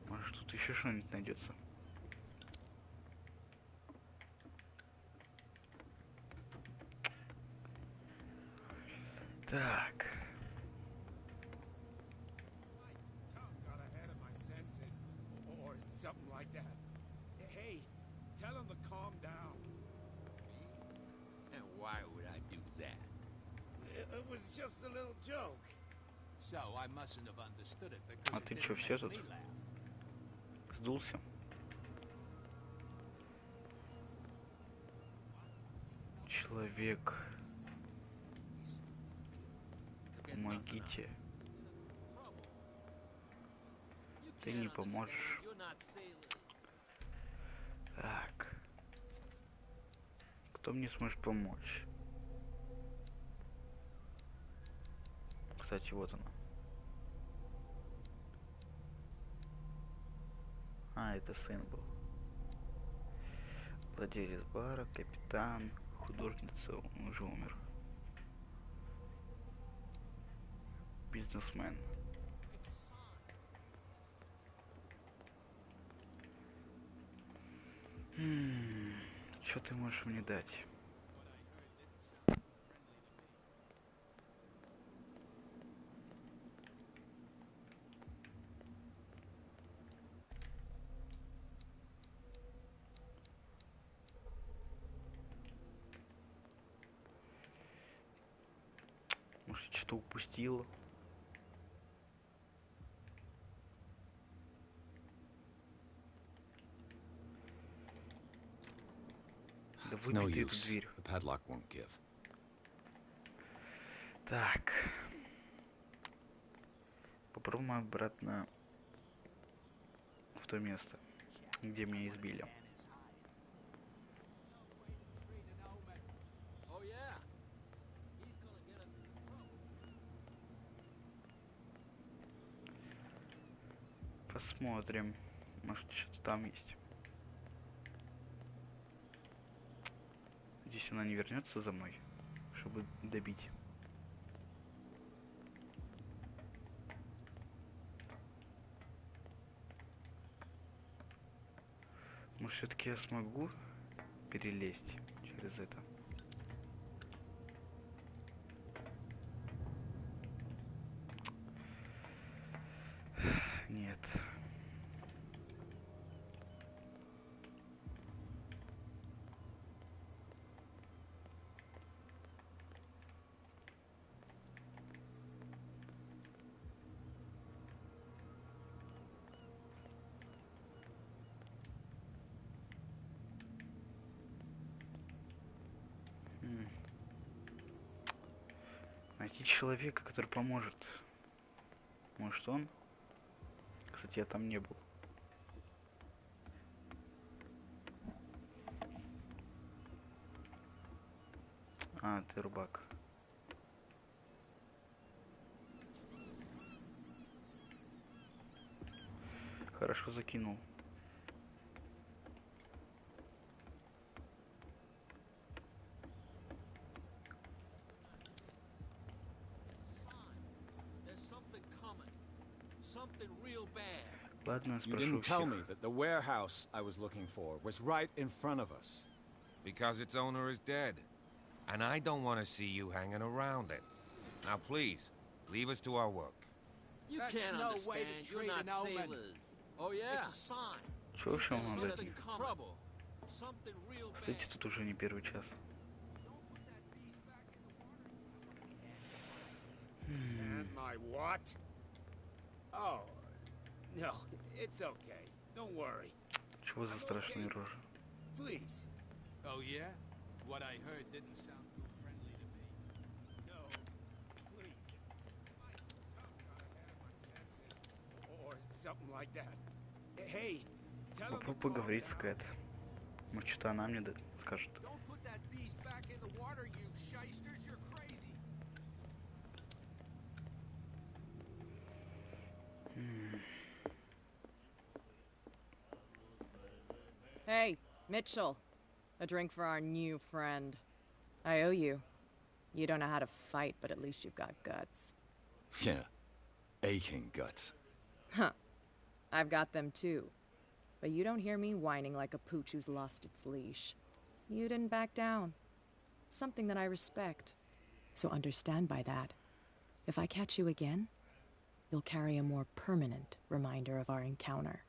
Может, тут еще что-нибудь найдется. Так. Got ahead of my senses, or something like that. Hey, tell him to calm down. And why would I do that? It was just a little joke. So I mustn't have understood it because А it ты didn't чё, все make тут? me laugh. Сдулся? Человек. Помогите. Ты не поможешь. Так. Кто мне сможет помочь? Кстати, вот она. Это сын был. Владелец бара, капитан, художница, он уже умер. Бизнесмен. Что ты можешь мне дать? Может, что-то упустил? Да It's no выбей ты эту use. дверь. The padlock won't give. Так. Попробуем обратно в то место, где меня избили. Oh yeah. He's gonna get us into trouble. Посмотрим. Может, что-то там есть. Здесь она не вернется за мной, чтобы добить. Может, все-таки я смогу перелезть через это? Нет. Найти человека, который поможет. Может, он? Кстати, я там не был. А, ты рыбак. Хорошо закинул. Ладно, You спрошу didn't tell me всех. that the warehouse I was looking for was right in front of us. Because its owner is dead. And I don't want to see you hanging around it. Now please, leave us to our work. You That's can't no understand. way to You're treat not an omen. sailors. Oh yeah. It's a sign. Чего уж вам надо? Something trouble. Something real Кстати, bad. тут уже не первый час. And my what? Oh, no, it's okay. Don't worry. Чего за страшные рожи? Please. Oh, yeah? What I heard didn't sound too friendly to me. No, please. My tongue got ahead of my senses. Or something like that. Hey, tell him to Попробуй calm поговорить с down. Кэт. Может, что-то она мне скажет. Don't put that beast back in the water, you shysters. You're crazy. Hey, Mitchell. A drink for our new friend. I owe you. You don't know how to fight, but at least you've got guts. Yeah. Aching guts. Huh. I've got them too. But you don't hear me whining like a pooch who's lost its leash. You didn't back down. Something that I respect. So understand by that. If I catch you again, you'll carry a more permanent reminder of our encounter.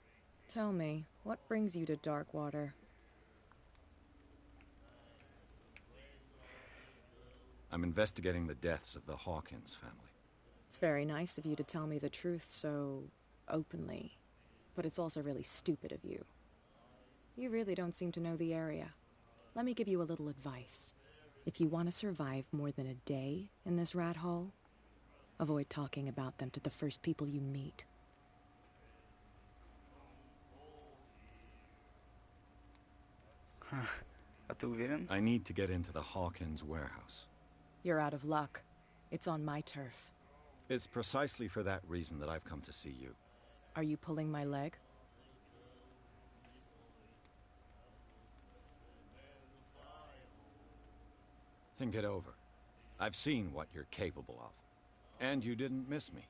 Tell me, what brings you to Darkwater? I'm investigating the deaths of the Hawkins family. It's very nice of you to tell me the truth so openly. But it's also really stupid of you. You really don't seem to know the area. Let me give you a little advice. If you want to survive more than a day in this rat hole, avoid talking about them to the first people you meet. А ты уверен? I need to get into the Hawkins warehouse. You're out of luck. It's on my turf. It's precisely for that reason that I've come to see you. Are you pulling my leg? Think it over. I've seen what you're capable of. And you didn't miss me.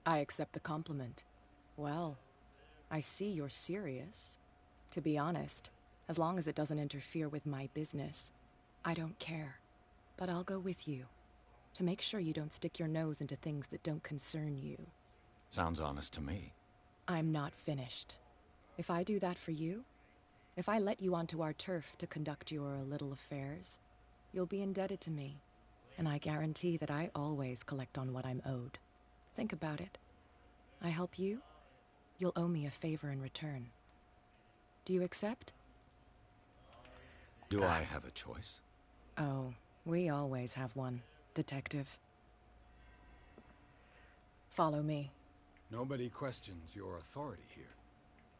I accept the compliment. Well, I see you're serious. To be honest, as long as it doesn't interfere with my business, I don't care. But I'll go with you, to make sure you don't stick your nose into things that don't concern you. Sounds honest to me. I'm not finished. If I do that for you, if I let you onto our turf to conduct your little affairs, you'll be indebted to me, and I guarantee that I always collect on what I'm owed. Think about it. I help you, you'll owe me a favor in return. Do you accept? Do I have a choice? Oh, we always have one, Detective. Follow me. Nobody questions your authority here.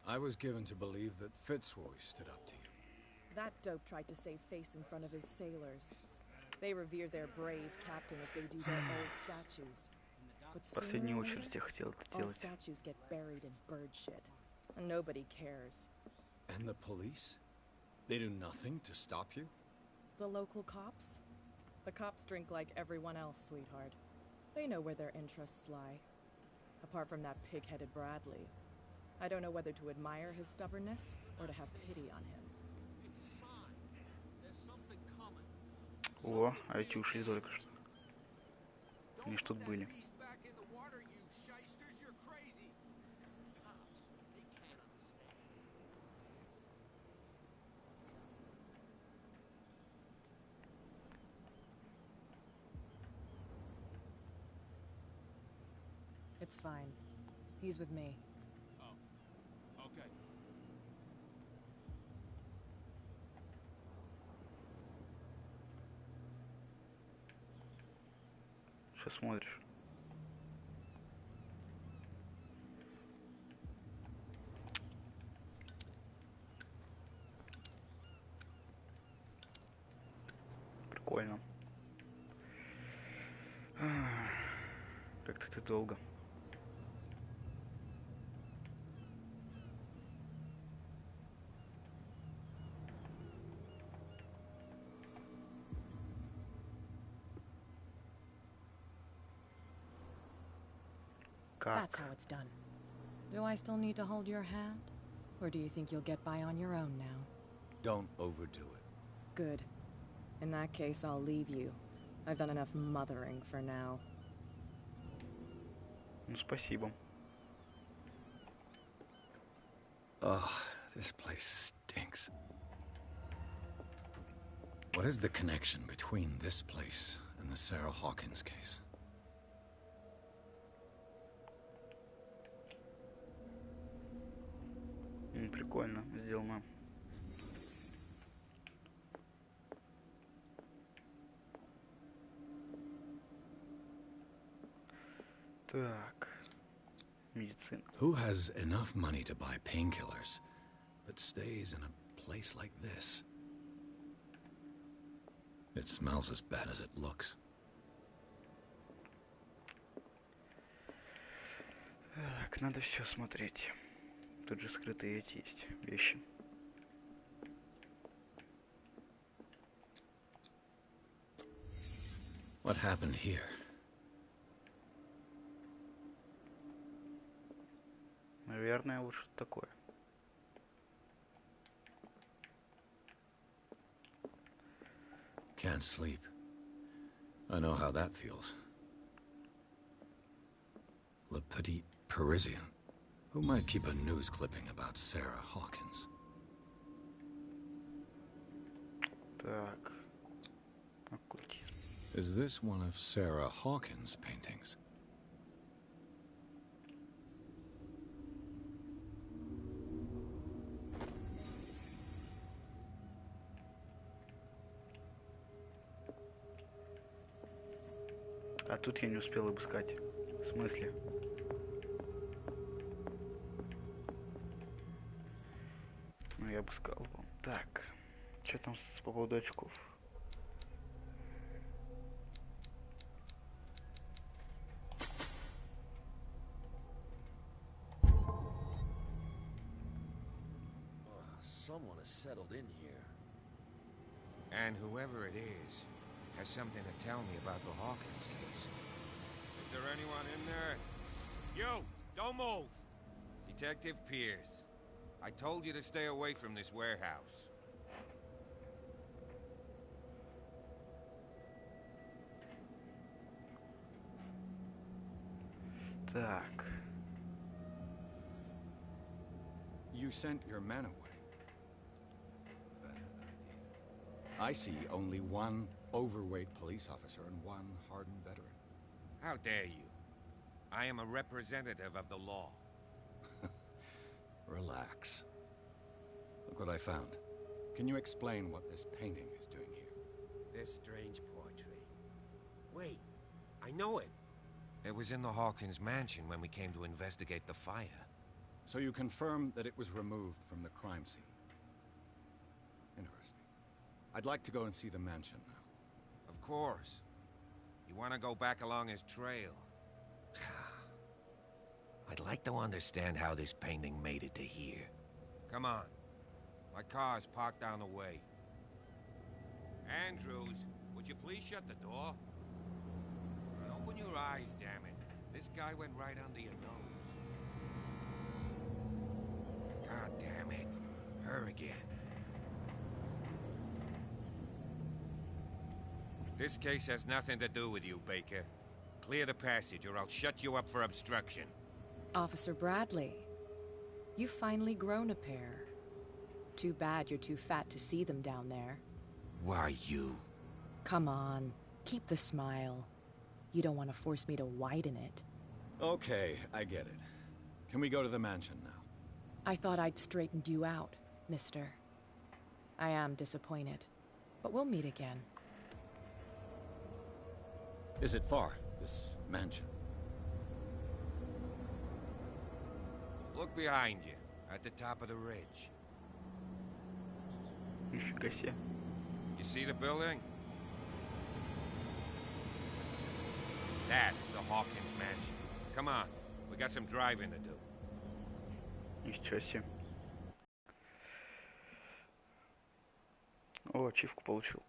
I was given to believe that Fitzroy stood up to you. That dope tried to save face in front of his sailors. They revere their brave captain as they do their old statues. But Последнюю очередь я хотел это all делать. statues get buried in bird shit. And nobody cares. And the police? They do nothing to stop you? The local cops? The cops drink like everyone else, sweetheart. They know where their interests lie. Apart from that pig-headed Bradley. I don't know whether to admire his stubbornness or to have pity on him. О, а эти ушли только что. Они ж тут были. It's fine. He's with me. Oh, okay. Что смотришь? Прикольно. Как-то ты долго. That's how it's done. Do I still need to hold your hand? Or do you think you'll get by on your own now? Don't overdo it. Good. In that case, I'll leave you. I've done enough mothering for now. Ну, спасибо. Ugh, this place stinks. What is the connection between this place and the Sarah Hawkins case? Прикольно сделано. Так. Медицина. Who has enough money to buy painkillers, but stays in a place like this? It smells as bad as it looks. Так, надо все смотреть. Тут же скрытые эти есть вещи. What happened here? Наверное, вот что-то такое. Can't sleep. I know how that feels. Le Petit Parisien. Who might keep a news clipping about Sarah Hawkins? Так. Оккультизм. Is this one of Sarah Hawkins' paintings? А тут я не успел обыскать. В смысле? Ну, я обыскал. Так. Что там по поводу очков? Someone has settled in here. And whoever it is has something to tell me about the Hawkins case. Is there anyone in there? You! Don't move! Detective Pierce. I told you to stay away from this warehouse. Так. You sent your men away. Bad idea. I see only one overweight police officer and one hardened veteran. How dare you? I am a representative of the law. Relax. Look what I found. Can you explain what this painting is doing here? This strange portrait. Wait, I know it. It was in the Hawkins mansion when we came to investigate the fire. So you confirm that it was removed from the crime scene? Interesting. I'd like to go and see the mansion now. Of course. You want to go back along his trail? I'd like to understand how this painting made it to here. Come on. My car's parked down the way. Andrews, would you please shut the door? And open your eyes, damn it. This guy went right under your nose. God damn it. Her again. This case has nothing to do with you, Baker. Clear the passage or I'll shut you up for obstruction. Officer Bradley, you've finally grown a pair. Too bad you're too fat to see them down there. Why, you? Come on, keep the smile. You don't want to force me to widen it. Okay, I get it. Can we go to the mansion now? I thought I'd straightened you out, mister. I am disappointed, but we'll meet again. Is it far, this mansion? Look behind you, at the top of the ridge. Нифига себе. You see the building? That's the Hawkins mansion. Come on, we got some driving to do. Ничего себе. О, ачивку получил.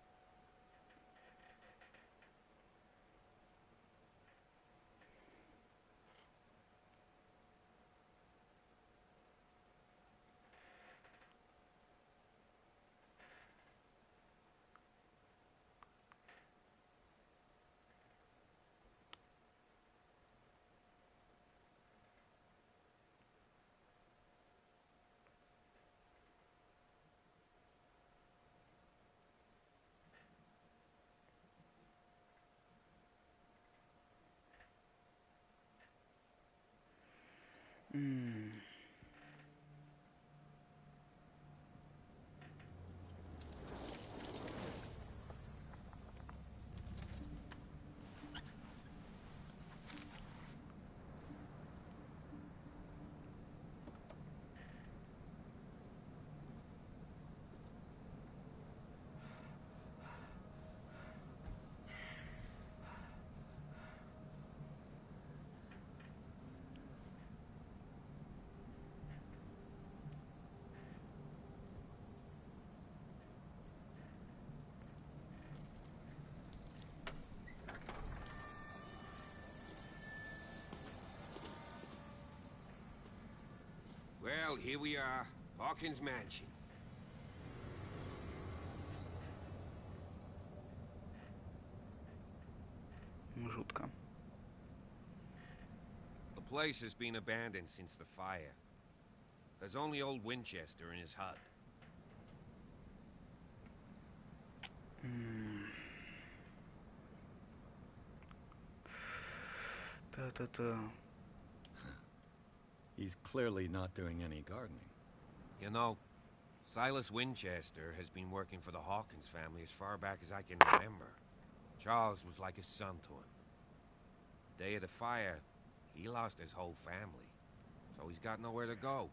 Well, here we are, Hawkins Mansion. Жутко. The place has been abandoned since the fire. There's only old Winchester in his hut. Да-да-да. He's clearly not doing any gardening. You know, Silas Winchester has been working for the Hawkins family as far back as I can remember. Charles was like a son to him. The day of the fire, he lost his whole family, so he's got nowhere to go.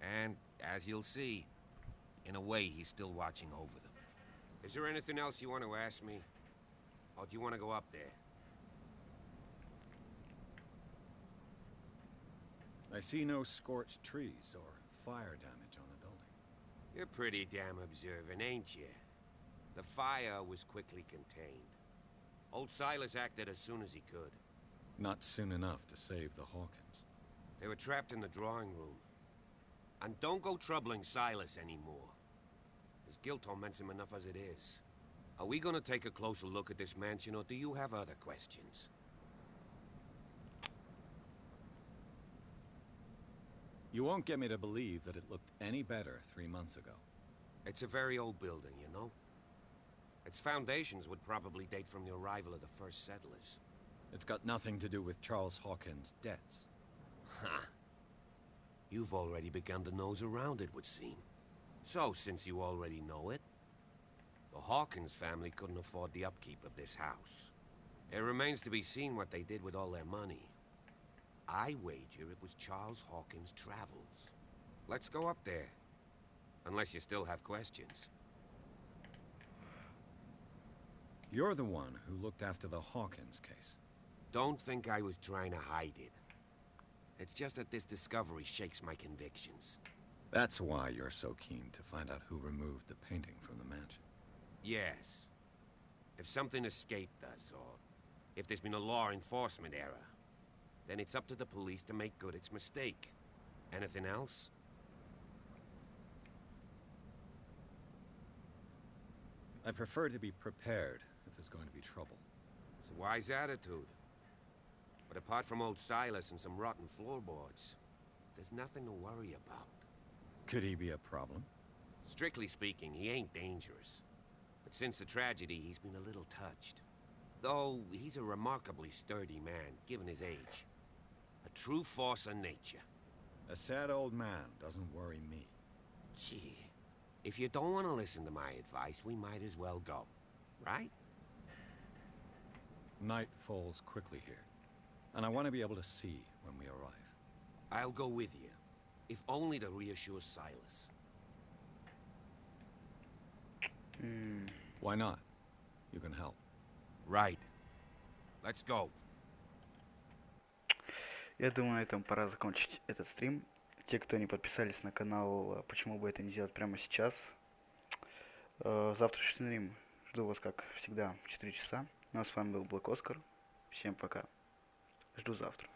And, as you'll see, in a way, he's still watching over them. Is there anything else you want to ask me? Or do you want to go up there? I see no scorched trees or fire damage on the building. You're pretty damn observant, ain't you? The fire was quickly contained. Old Silas acted as soon as he could. Not soon enough to save the Hawkins. They were trapped in the drawing room. And don't go troubling Silas anymore. His guilt torments him enough as it is. Are we gonna take a closer look at this mansion, or do you have other questions? You won't get me to believe that it looked any better 3 months ago. It's a very old building, you know? Its foundations would probably date from the arrival of the first settlers. It's got nothing to do with Charles Hawkins' debts. Ha! You've already begun to nose around, it would seem. So, since you already know it, the Hawkins family couldn't afford the upkeep of this house. It remains to be seen what they did with all their money. I wager it was Charles Hawkins' travels. Let's go up there. Unless you still have questions. You're the one who looked after the Hawkins case. Don't think I was trying to hide it. It's just that this discovery shakes my convictions. That's why you're so keen to find out who removed the painting from the mansion. Yes. If something escaped us, or if there's been a law enforcement error, then it's up to the police to make good its mistake. Anything else? I prefer to be prepared if there's going to be trouble. It's a wise attitude. But apart from old Silas and some rotten floorboards, there's nothing to worry about. Could he be a problem? Strictly speaking, he ain't dangerous. But since the tragedy, he's been a little touched. Though he's a remarkably sturdy man, given his age. A true force of nature. A sad old man doesn't worry me. Gee, if you don't want to listen to my advice, we might as well go. Right? Night falls quickly here, and I want to be able to see when we arrive. I'll go with you, if only to reassure Silas. Why not? You can help. Right. Let's go. Я думаю, на этом пора закончить этот стрим. Те, кто не подписались на канал, почему бы это не сделать прямо сейчас? Завтрашний стрим жду вас, как всегда, в 4 часа. Ну а с вами был Оскар. Всем пока. Жду завтра.